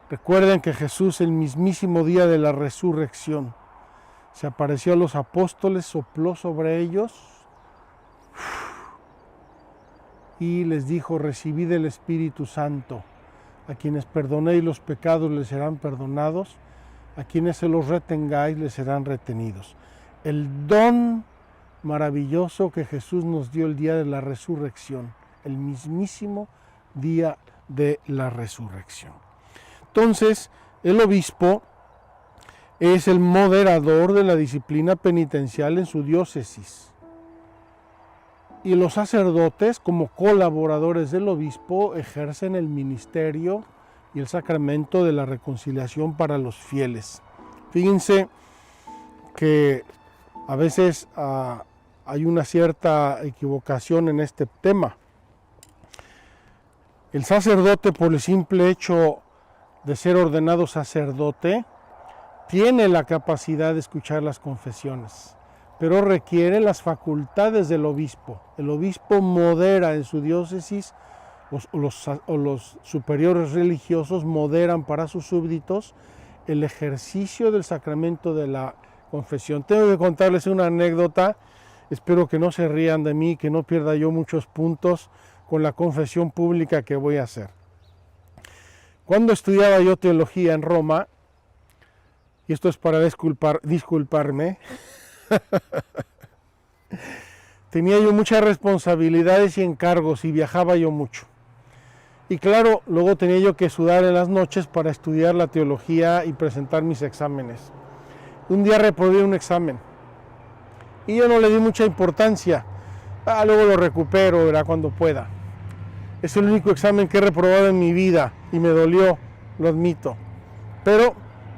Speaker 1: Recuerden que Jesús, el mismísimo día de la resurrección, se apareció a los apóstoles, sopló sobre ellos y les dijo: recibid el Espíritu Santo. A quienes perdonéis los pecados les serán perdonados, a quienes se los retengáis les serán retenidos. El don maravilloso que Jesús nos dio el día de la resurrección, el mismísimo día de la resurrección. Entonces, el obispo es el moderador de la disciplina penitencial en su diócesis. Y los sacerdotes, como colaboradores del obispo, ejercen el ministerio y el sacramento de la reconciliación para los fieles. Fíjense que a veces hay una cierta equivocación en este tema. El sacerdote, por el simple hecho de ser ordenado sacerdote, tiene la capacidad de escuchar las confesiones, pero requiere las facultades del obispo. El obispo modera en su diócesis, o los superiores religiosos moderan para sus súbditos el ejercicio del sacramento de la confesión. Tengo que contarles una anécdota, espero que no se rían de mí, que no pierda yo muchos puntos con la confesión pública que voy a hacer. Cuando estudiaba yo teología en Roma, y esto es para disculparme, tenía yo muchas responsabilidades y encargos y viajaba yo mucho. Y claro, luego tenía yo que sudar en las noches para estudiar la teología y presentar mis exámenes. Un día reprobé un examen y yo no le di mucha importancia. Luego lo recupero, verá, cuando pueda. Es el único examen que he reprobado en mi vida y me dolió, lo admito. Pero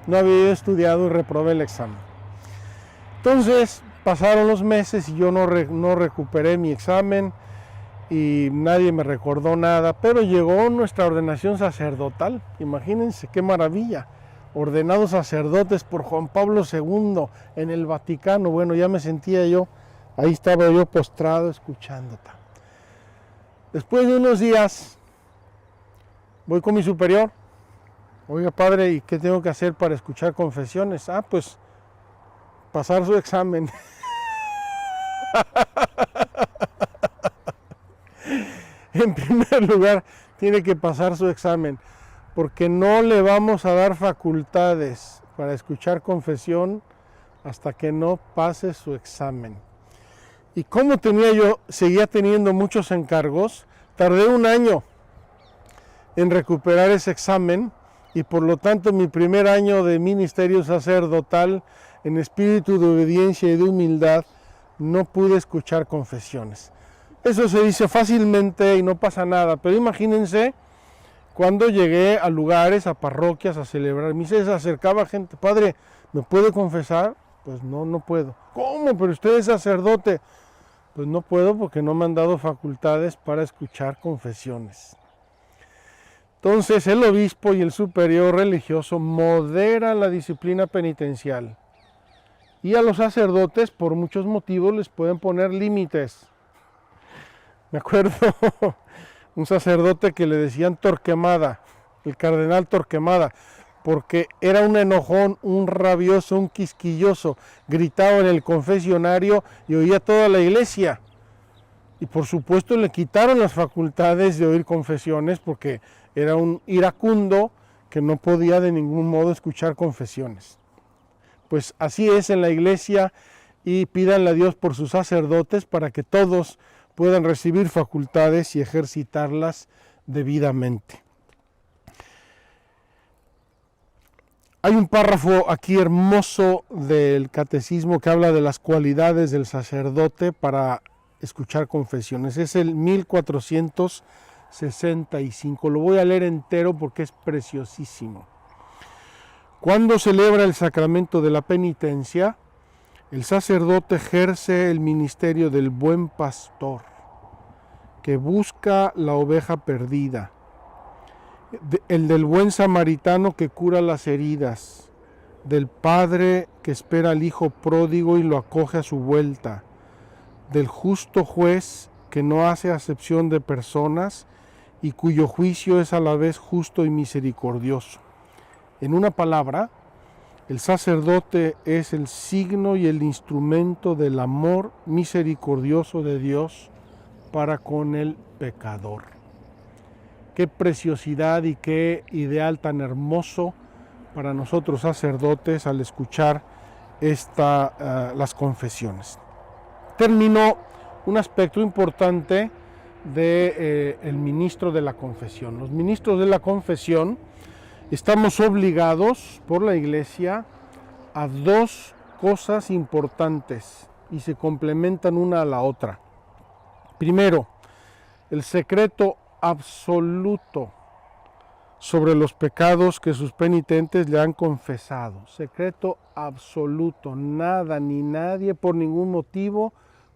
Speaker 1: no había estudiado y reprobé el examen. Entonces pasaron los meses y yo no recuperé mi examen y nadie me recordó nada, pero llegó nuestra ordenación sacerdotal. Imagínense qué maravilla, ordenados sacerdotes por Juan Pablo II en el Vaticano. Bueno, ya me sentía yo, ahí estaba yo postrado escuchándote. Después de unos días voy con mi superior: oiga, padre, ¿y qué tengo que hacer para escuchar confesiones? Pues pasar su examen. En primer lugar, tiene que pasar su examen, porque no le vamos a dar facultades para escuchar confesión hasta que no pase su examen. Y como seguía teniendo muchos encargos, tardé un año en recuperar ese examen y por lo tanto mi primer año de ministerio sacerdotal, en espíritu de obediencia y de humildad, no pude escuchar confesiones. Eso se dice fácilmente y no pasa nada, pero imagínense cuando llegué a lugares, a parroquias, a celebrar misas, se acercaba gente: padre, ¿me puede confesar? Pues no puedo. ¿Cómo? Pero usted es sacerdote. Pues no puedo porque no me han dado facultades para escuchar confesiones. Entonces el obispo y el superior religioso moderan la disciplina penitencial. Y a los sacerdotes, por muchos motivos, les pueden poner límites. Me acuerdo un sacerdote que le decían Torquemada, el cardenal Torquemada, porque era un enojón, un rabioso, un quisquilloso. Gritaba en el confesionario y oía toda la iglesia. Y por supuesto le quitaron las facultades de oír confesiones porque era un iracundo que no podía de ningún modo escuchar confesiones. Pues así es en la iglesia, y pídanle a Dios por sus sacerdotes para que todos puedan recibir facultades y ejercitarlas debidamente. Hay un párrafo aquí hermoso del catecismo que habla de las cualidades del sacerdote para escuchar confesiones. Es el 1465. Lo voy a leer entero porque es preciosísimo. Cuando celebra el sacramento de la penitencia, El sacerdote ejerce el ministerio del buen pastor, que busca la oveja perdida, el del buen samaritano que cura las heridas, del padre que espera al hijo pródigo y lo acoge a su vuelta, del justo juez que no hace acepción de personas y cuyo juicio es a la vez justo y misericordioso. En una palabra, el sacerdote es el signo y el instrumento del amor misericordioso de Dios para con el pecador. Qué preciosidad y qué ideal tan hermoso para nosotros sacerdotes al escuchar las confesiones. Terminó un aspecto importante del ministro de la confesión. Los ministros de la confesión estamos obligados por la Iglesia a dos cosas importantes y se complementan una a la otra. Primero, el secreto absoluto sobre los pecados que sus penitentes le han confesado. Secreto absoluto. Nada ni nadie por ningún motivo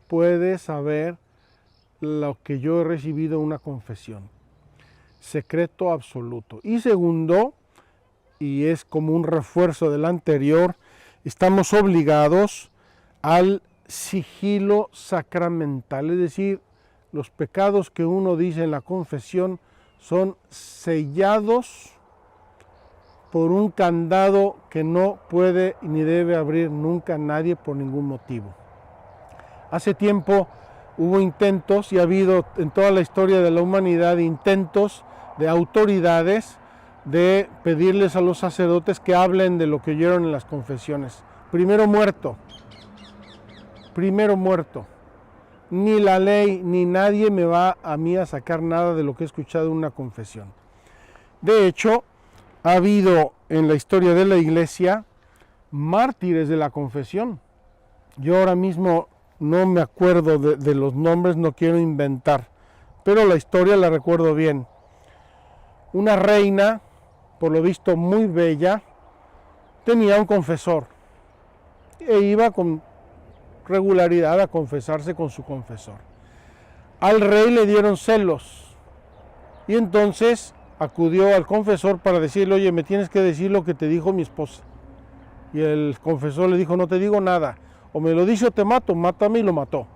Speaker 1: puede saber lo que yo he recibido en una confesión. Secreto absoluto. Y segundo, y es como un refuerzo del anterior, estamos obligados al sigilo sacramental, es decir, los pecados que uno dice en la confesión son sellados por un candado que no puede ni debe abrir nunca nadie por ningún motivo. Hace tiempo hubo intentos y ha habido en toda la historia de la humanidad intentos de autoridades de pedirles a los sacerdotes que hablen de lo que oyeron en las confesiones. Primero muerto. Ni la ley ni nadie me va a mí a sacar nada de lo que he escuchado en una confesión. De hecho, ha habido en la historia de la Iglesia mártires de la confesión. Yo ahora mismo no me acuerdo de los nombres, no quiero inventar, pero la historia la recuerdo bien. Una reina, por lo visto muy bella, tenía un confesor e iba con regularidad a confesarse con su confesor. Al rey le dieron celos y entonces acudió al confesor para decirle: oye, me tienes que decir lo que te dijo mi esposa. Y el confesor le dijo: no te digo nada, o me lo dice o te mato, mátame, y lo mató.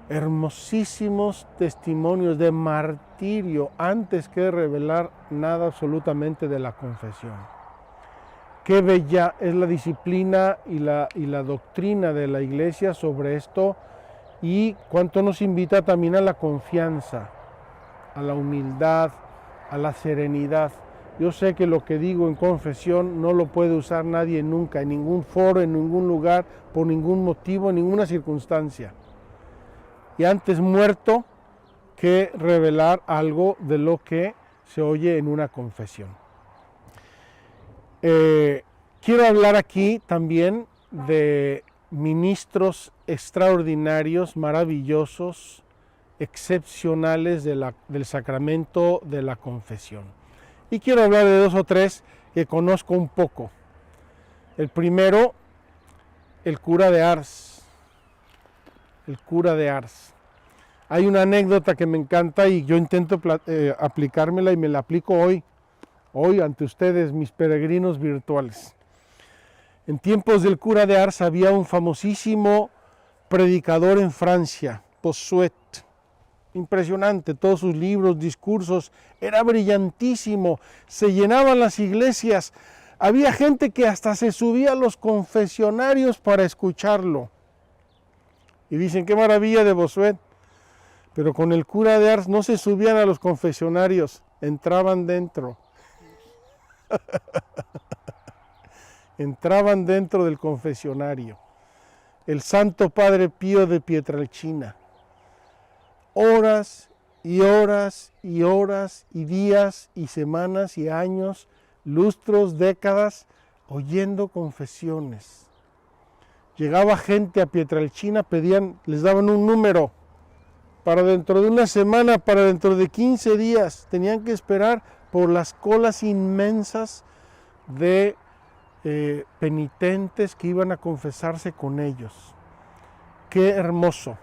Speaker 1: Hermosísimos testimonios de martirio antes que revelar nada absolutamente de la confesión. Qué bella es la disciplina y la doctrina de la Iglesia sobre esto, y cuánto nos invita también a la confianza, a la humildad, a la serenidad. Yo sé que lo que digo en confesión no lo puede usar nadie nunca, en ningún foro, en ningún lugar, por ningún motivo, en ninguna circunstancia. Y antes muerto que revelar algo de lo que se oye en una confesión. Quiero hablar aquí también de ministros extraordinarios, maravillosos, excepcionales del sacramento de la confesión. Y quiero hablar de dos o tres que conozco un poco. El primero, el cura de Ars. El cura de Ars. Hay una anécdota que me encanta y yo intento aplicármela y me la aplico hoy ante ustedes, mis peregrinos virtuales. En tiempos del cura de Ars había un famosísimo predicador en Francia, Bossuet. Impresionante, todos sus libros, discursos, era brillantísimo, se llenaban las iglesias, había gente que hasta se subía a los confesionarios para escucharlo. Y dicen: qué maravilla de Bossuet. Pero con el cura de Ars no se subían a los confesionarios, entraban dentro. Entraban dentro del confesionario. El Santo Padre Pío de Pietrelcina. Horas y horas y horas y días y semanas y años, lustros, décadas, oyendo confesiones. Llegaba gente a Pietrelcina, les daban un número para dentro de una semana, para dentro de 15 días. Tenían que esperar por las colas inmensas de penitentes que iban a confesarse con ellos. Qué hermoso.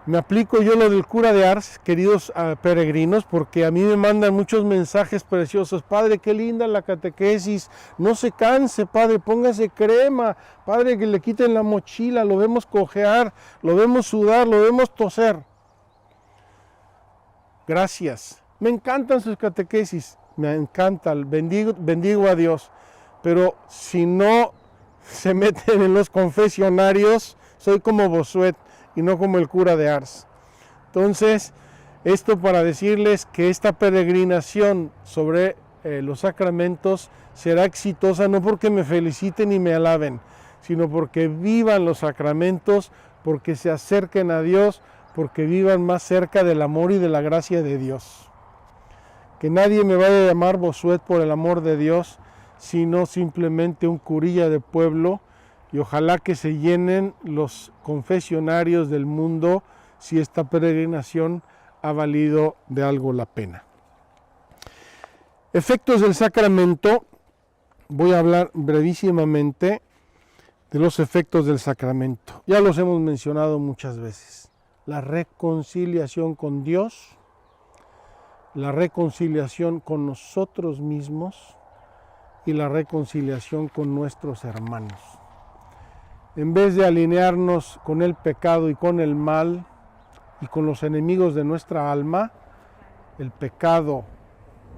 Speaker 1: Me aplico yo lo del cura de Ars, queridos peregrinos, porque a mí me mandan muchos mensajes preciosos. Padre, qué linda la catequesis, no se canse, padre, póngase crema, padre, que le quiten la mochila, lo vemos cojear, lo vemos sudar, lo vemos toser. Gracias. Me encantan sus catequesis, me encantan, bendigo a Dios, pero si no se meten en los confesionarios, soy como Bossuet y no como el cura de Ars. Entonces, esto para decirles que esta peregrinación sobre los sacramentos será exitosa no porque me feliciten y me alaben, sino porque vivan los sacramentos, porque se acerquen a Dios, porque vivan más cerca del amor y de la gracia de Dios. Que nadie me vaya a llamar Bossuet por el amor de Dios, sino simplemente un curilla de pueblo, y ojalá que se llenen los confesionarios del mundo si esta peregrinación ha valido de algo la pena. Efectos del sacramento. Voy a hablar brevísimamente de los efectos del sacramento. Ya los hemos mencionado muchas veces. La reconciliación con Dios, la reconciliación con nosotros mismos y la reconciliación con nuestros hermanos. En vez de alinearnos con el pecado y con el mal y con los enemigos de nuestra alma, el pecado,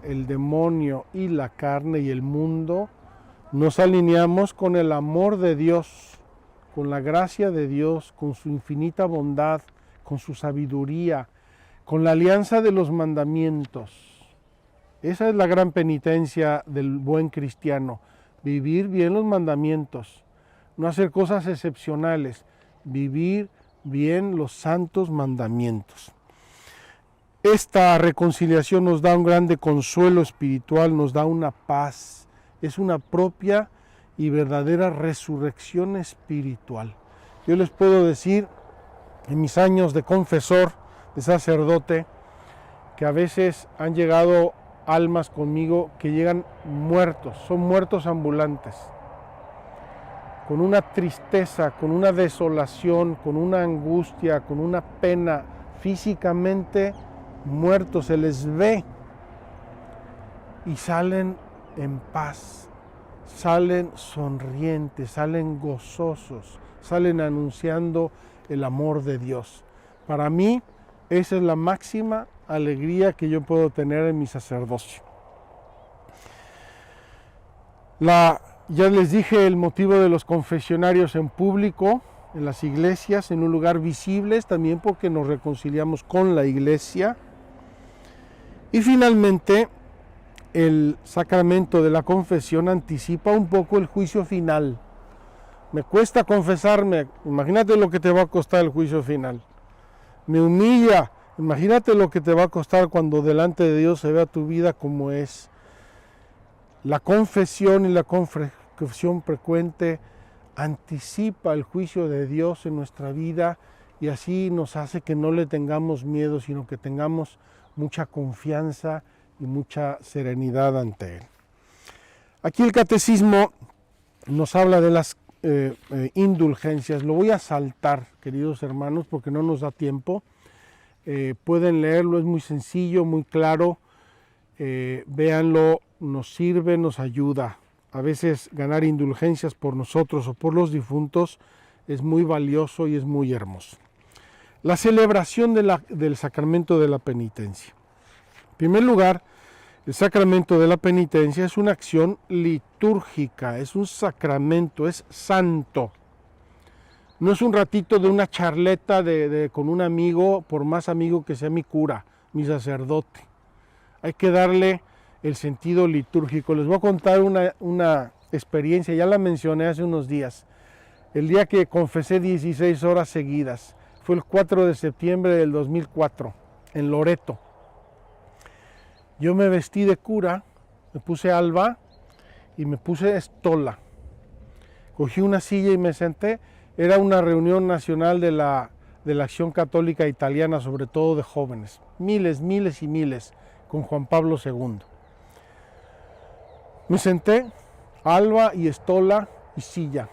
Speaker 1: el demonio y la carne y el mundo, nos alineamos con el amor de Dios, con la gracia de Dios, con su infinita bondad, con su sabiduría, con la alianza de los mandamientos. Esa es la gran penitencia del buen cristiano, vivir bien los mandamientos. No hacer cosas excepcionales, vivir bien los santos mandamientos. Esta reconciliación nos da un grande consuelo espiritual, nos da una paz, es una propia y verdadera resurrección espiritual. Yo les puedo decir, en mis años de confesor, de sacerdote, que a veces han llegado almas conmigo que llegan muertos, son muertos ambulantes, con una tristeza, con una desolación, con una angustia, con una pena, físicamente muertos, se les ve y salen en paz, salen sonrientes, salen gozosos, salen anunciando el amor de Dios. Para mí, esa es la máxima alegría que yo puedo tener en mi sacerdocio. Ya les dije el motivo de los confesionarios en público, en las iglesias, en un lugar visible, también porque nos reconciliamos con la iglesia. Y finalmente, el sacramento de la confesión anticipa un poco el juicio final. Me cuesta confesarme, imagínate lo que te va a costar el juicio final. Me humilla, imagínate lo que te va a costar cuando delante de Dios se vea tu vida como es. La confesión y la confesión frecuente anticipa el juicio de Dios en nuestra vida y así nos hace que no le tengamos miedo, sino que tengamos mucha confianza y mucha serenidad ante Él. Aquí el catecismo nos habla de las indulgencias. Lo voy a saltar, queridos hermanos, porque no nos da tiempo. Pueden leerlo, es muy sencillo, muy claro. Véanlo, nos sirve, nos ayuda. A veces ganar indulgencias por nosotros o por los difuntos es muy valioso y es muy hermoso. La celebración del sacramento de la penitencia. En primer lugar, el sacramento de la penitencia es una acción litúrgica, es un sacramento, es santo. No es un ratito de una charleta con un amigo, por más amigo que sea mi cura, mi sacerdote. Hay que darle el sentido litúrgico. Les voy a contar una experiencia, ya la mencioné hace unos días. El día que confesé 16 horas seguidas, fue el 4 de septiembre del 2004, en Loreto. Yo me vestí de cura, me puse alba y me puse estola. Cogí una silla y me senté. Era una reunión nacional de la Acción Católica Italiana, sobre todo de jóvenes. Miles y miles, con Juan Pablo II. Me senté, alba y estola y silla.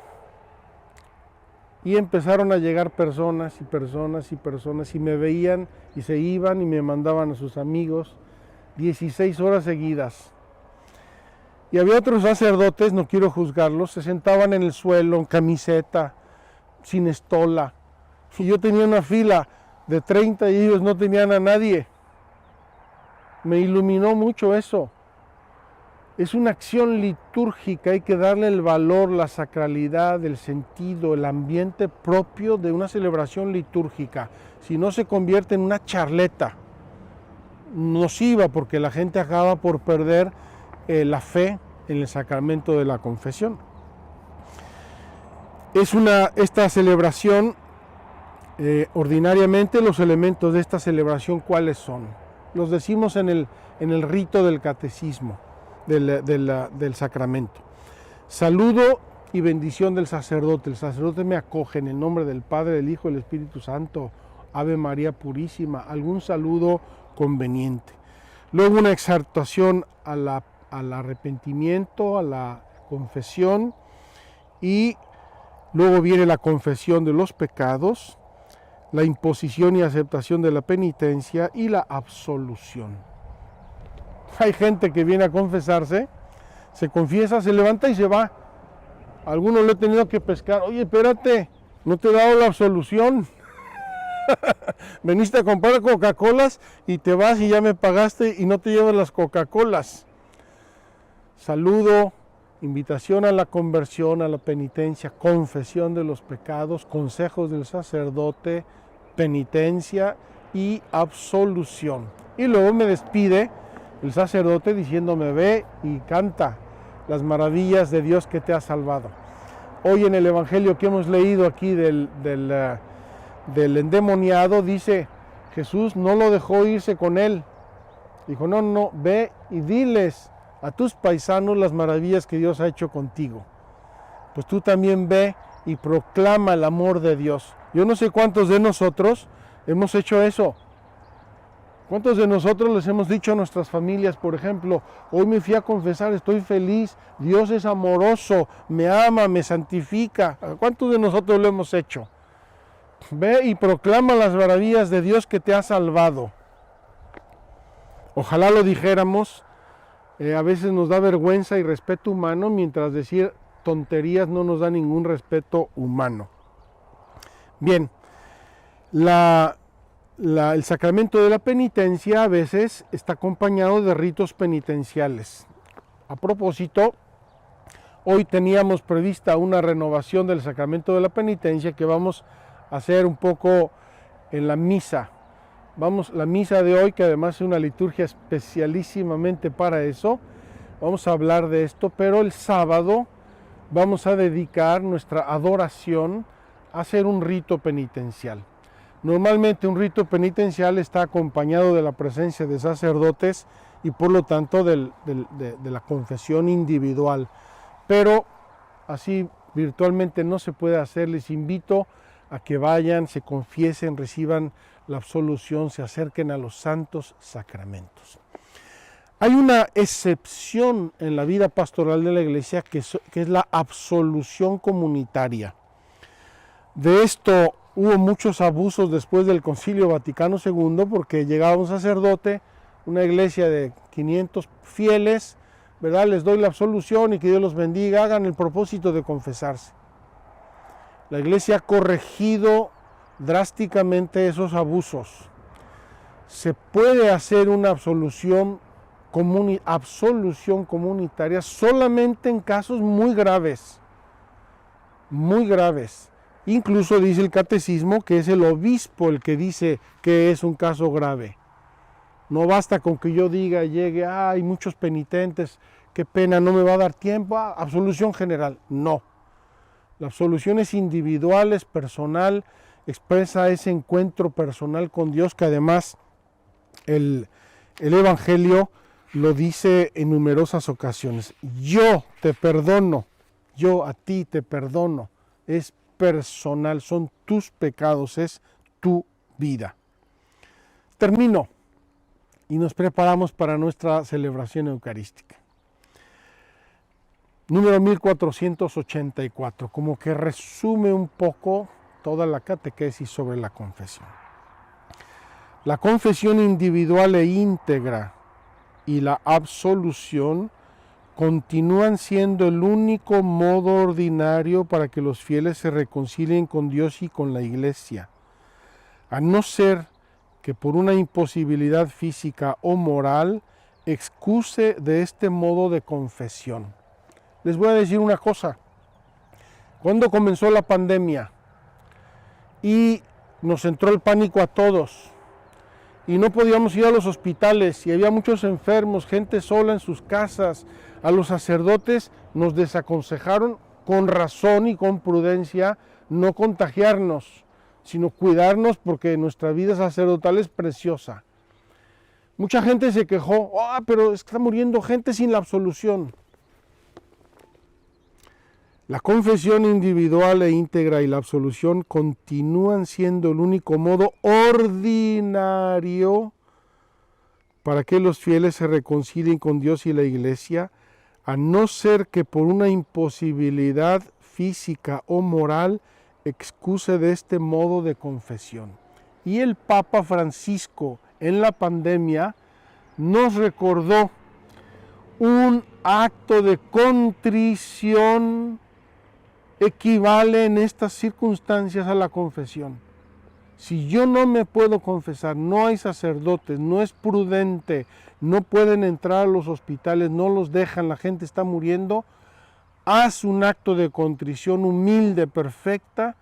Speaker 1: Y empezaron a llegar personas y personas y personas y me veían y se iban y me mandaban a sus amigos 16 horas seguidas. Y había otros sacerdotes, no quiero juzgarlos, se sentaban en el suelo, en camiseta, sin estola. Y yo tenía una fila de 30 y ellos no tenían a nadie. Me iluminó mucho eso. Es una acción litúrgica, hay que darle el valor, la sacralidad, el sentido, el ambiente propio de una celebración litúrgica. Si no se convierte en una charleta nociva, porque la gente acaba por perder la fe en el sacramento de la confesión. Esta celebración, ordinariamente los elementos de esta celebración, ¿cuáles son? Los decimos en el rito del catecismo, del sacramento. Saludo y bendición del sacerdote. El sacerdote me acoge en el nombre del Padre, del Hijo y del Espíritu Santo. Ave María Purísima. Algún saludo conveniente. Luego una exhortación al arrepentimiento, a la confesión, y luego viene la confesión de los pecados, la imposición y aceptación de la penitencia y la absolución. Hay gente que viene a confesarse, se confiesa, se levanta y se va. A algunos lo he tenido que pescar. Oye, espérate, no te he dado la absolución. Veniste a comprar Coca-Colas y te vas y ya me pagaste y no te llevas las Coca-Colas. Saludo, invitación a la conversión, a la penitencia, confesión de los pecados, consejos del sacerdote, penitencia y absolución. Y luego me despide el sacerdote diciéndome: ve y canta las maravillas de Dios que te ha salvado. Hoy en el Evangelio que hemos leído aquí del endemoniado, dice: Jesús no lo dejó irse con él. Dijo: no, ve y diles a tus paisanos las maravillas que Dios ha hecho contigo. Pues tú también ve y proclama el amor de Dios. Yo no sé cuántos de nosotros hemos hecho eso. ¿Cuántos de nosotros les hemos dicho a nuestras familias, por ejemplo: hoy me fui a confesar, estoy feliz, Dios es amoroso, me ama, me santifica? ¿Cuántos de nosotros lo hemos hecho? Ve y proclama las maravillas de Dios que te ha salvado. Ojalá lo dijéramos. A veces nos da vergüenza y respeto humano, mientras decir tonterías no nos da ningún respeto humano. Bien, el sacramento de la penitencia a veces está acompañado de ritos penitenciales. A propósito, hoy teníamos prevista una renovación del sacramento de la penitencia que vamos a hacer un poco en la misa. La misa de hoy, que además es una liturgia especialísimamente para eso, vamos a hablar de esto, pero el sábado vamos a dedicar nuestra adoración a hacer un rito penitencial. Normalmente un rito penitencial está acompañado de la presencia de sacerdotes y por lo tanto de la confesión individual, pero así virtualmente no se puede hacer. Les invito a que vayan, se confiesen, reciban la absolución, se acerquen a los santos sacramentos. Hay una excepción en la vida pastoral de la Iglesia que es la absolución comunitaria. De esto hubo muchos abusos después del Concilio Vaticano II, porque llegaba un sacerdote, una iglesia de 500 fieles, ¿verdad? Les doy la absolución y que Dios los bendiga, hagan el propósito de confesarse. La Iglesia ha corregido drásticamente esos abusos. Se puede hacer una absolución comunitaria solamente en casos muy graves. Muy graves. Incluso dice el catecismo que es el obispo el que dice que es un caso grave. No basta con que yo diga, llegue, hay muchos penitentes, qué pena, no me va a dar tiempo, absolución general. No. La absolución es individual, es personal, expresa ese encuentro personal con Dios, que además el Evangelio lo dice en numerosas ocasiones. Yo te perdono, yo a ti te perdono. Es personal, son tus pecados, es tu vida. Termino y nos preparamos para nuestra celebración eucarística. número 1484, como que resume un poco toda la catequesis sobre la confesión. La confesión individual e íntegra y la absolución continúan siendo el único modo ordinario para que los fieles se reconcilien con Dios y con la Iglesia, a no ser que por una imposibilidad física o moral excuse de este modo de confesión. Les voy a decir una cosa. Cuando comenzó la pandemia y nos entró el pánico a todos y no podíamos ir a los hospitales y había muchos enfermos, gente sola en sus casas, a los sacerdotes nos desaconsejaron con razón y con prudencia no contagiarnos, sino cuidarnos porque nuestra vida sacerdotal es preciosa. Mucha gente se quejó, pero está muriendo gente sin la absolución. La confesión individual e íntegra y la absolución continúan siendo el único modo ordinario para que los fieles se reconcilien con Dios y la Iglesia, a no ser que por una imposibilidad física o moral excuse de este modo de confesión. Y el Papa Francisco en la pandemia nos recordó un acto de contrición equivale en estas circunstancias a la confesión. Si yo no me puedo confesar, no hay sacerdotes, no es prudente, no pueden entrar a los hospitales, no los dejan, la gente está muriendo, haz un acto de contrición humilde, perfecta,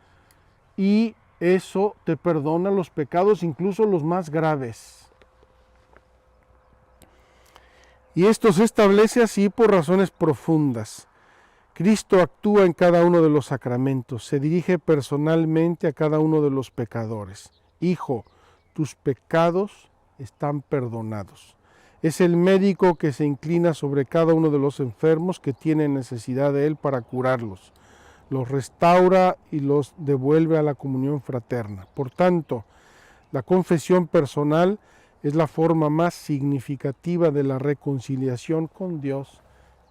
Speaker 1: y eso te perdona los pecados, incluso los más graves. Y esto se establece así por razones profundas. Cristo actúa en cada uno de los sacramentos, se dirige personalmente a cada uno de los pecadores. Hijo, tus pecados están perdonados. Es el médico que se inclina sobre cada uno de los enfermos que tienen necesidad de él para curarlos. Los restaura y los devuelve a la comunión fraterna. Por tanto, la confesión personal es la forma más significativa de la reconciliación con Dios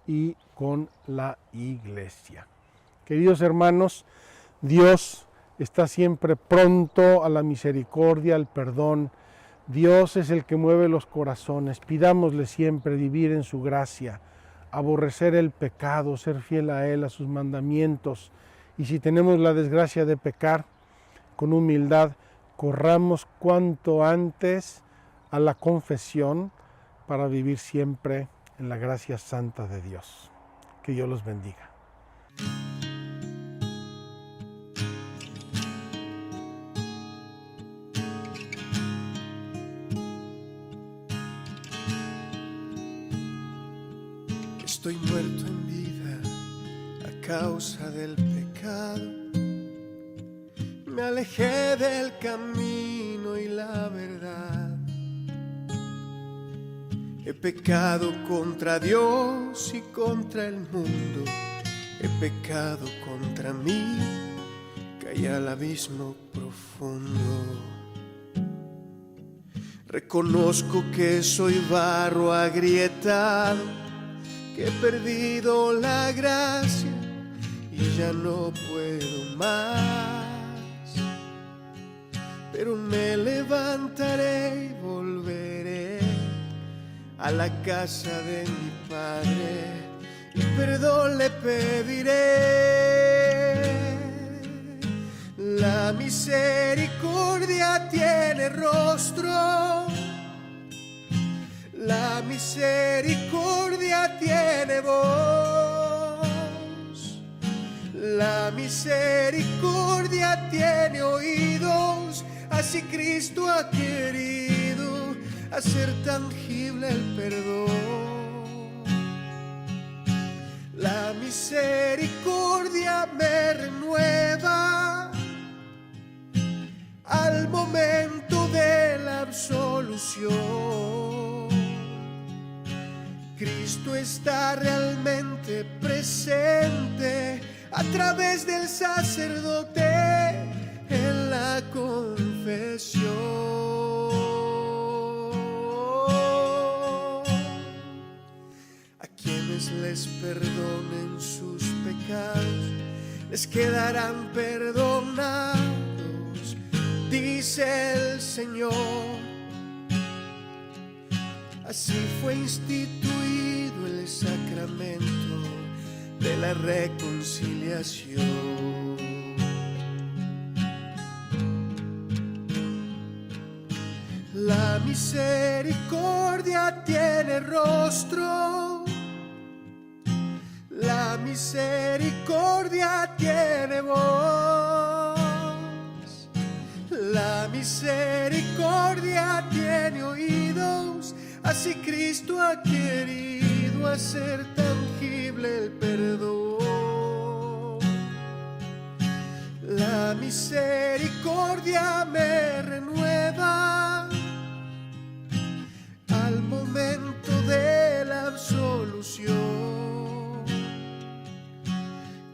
Speaker 1: y con la Iglesia. Queridos hermanos, Dios está siempre pronto a la misericordia, al perdón. Dios es el que mueve los corazones. Pidámosle siempre vivir en su gracia, aborrecer el pecado, ser fiel a Él, a sus mandamientos. Y si tenemos la desgracia de pecar, con humildad, corramos cuanto antes a la confesión para vivir siempre en la gracia santa de Dios. Que Dios los bendiga.
Speaker 2: Estoy muerto en vida a causa del pecado. Me alejé del camino y la verdad. He pecado contra Dios y contra el mundo. He pecado contra mí, caí al abismo profundo. Reconozco que soy barro agrietado, que he perdido la gracia y ya no puedo más. Pero me levantaré y volveré a la casa de mi Padre y perdón le pediré. La misericordia tiene rostro, la misericordia tiene voz, la misericordia tiene oídos, así Cristo ha querido hacer tangible el perdón. La misericordia me renueva al momento de la absolución. Cristo está realmente presente a través del sacerdote en la confesión. A quienes les perdonen sus pecados les quedarán perdonados, dice el Señor. Así fue instituido el sacramento de la reconciliación. La misericordia tiene rostro, la misericordia tiene voz, la misericordia tiene oídos. Así Cristo ha querido hacer tangible el perdón. La misericordia me renueva al momento de la absolución.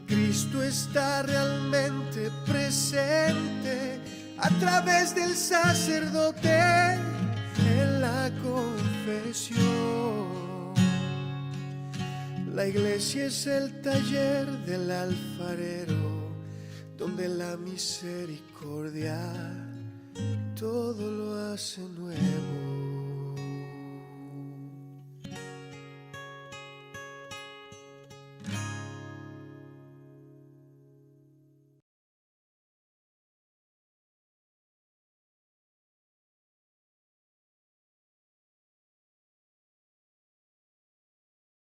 Speaker 2: Cristo está realmente presente a través del sacerdote en la confesión. La iglesia es el taller del alfarero, donde la misericordia todo lo hace nuevo.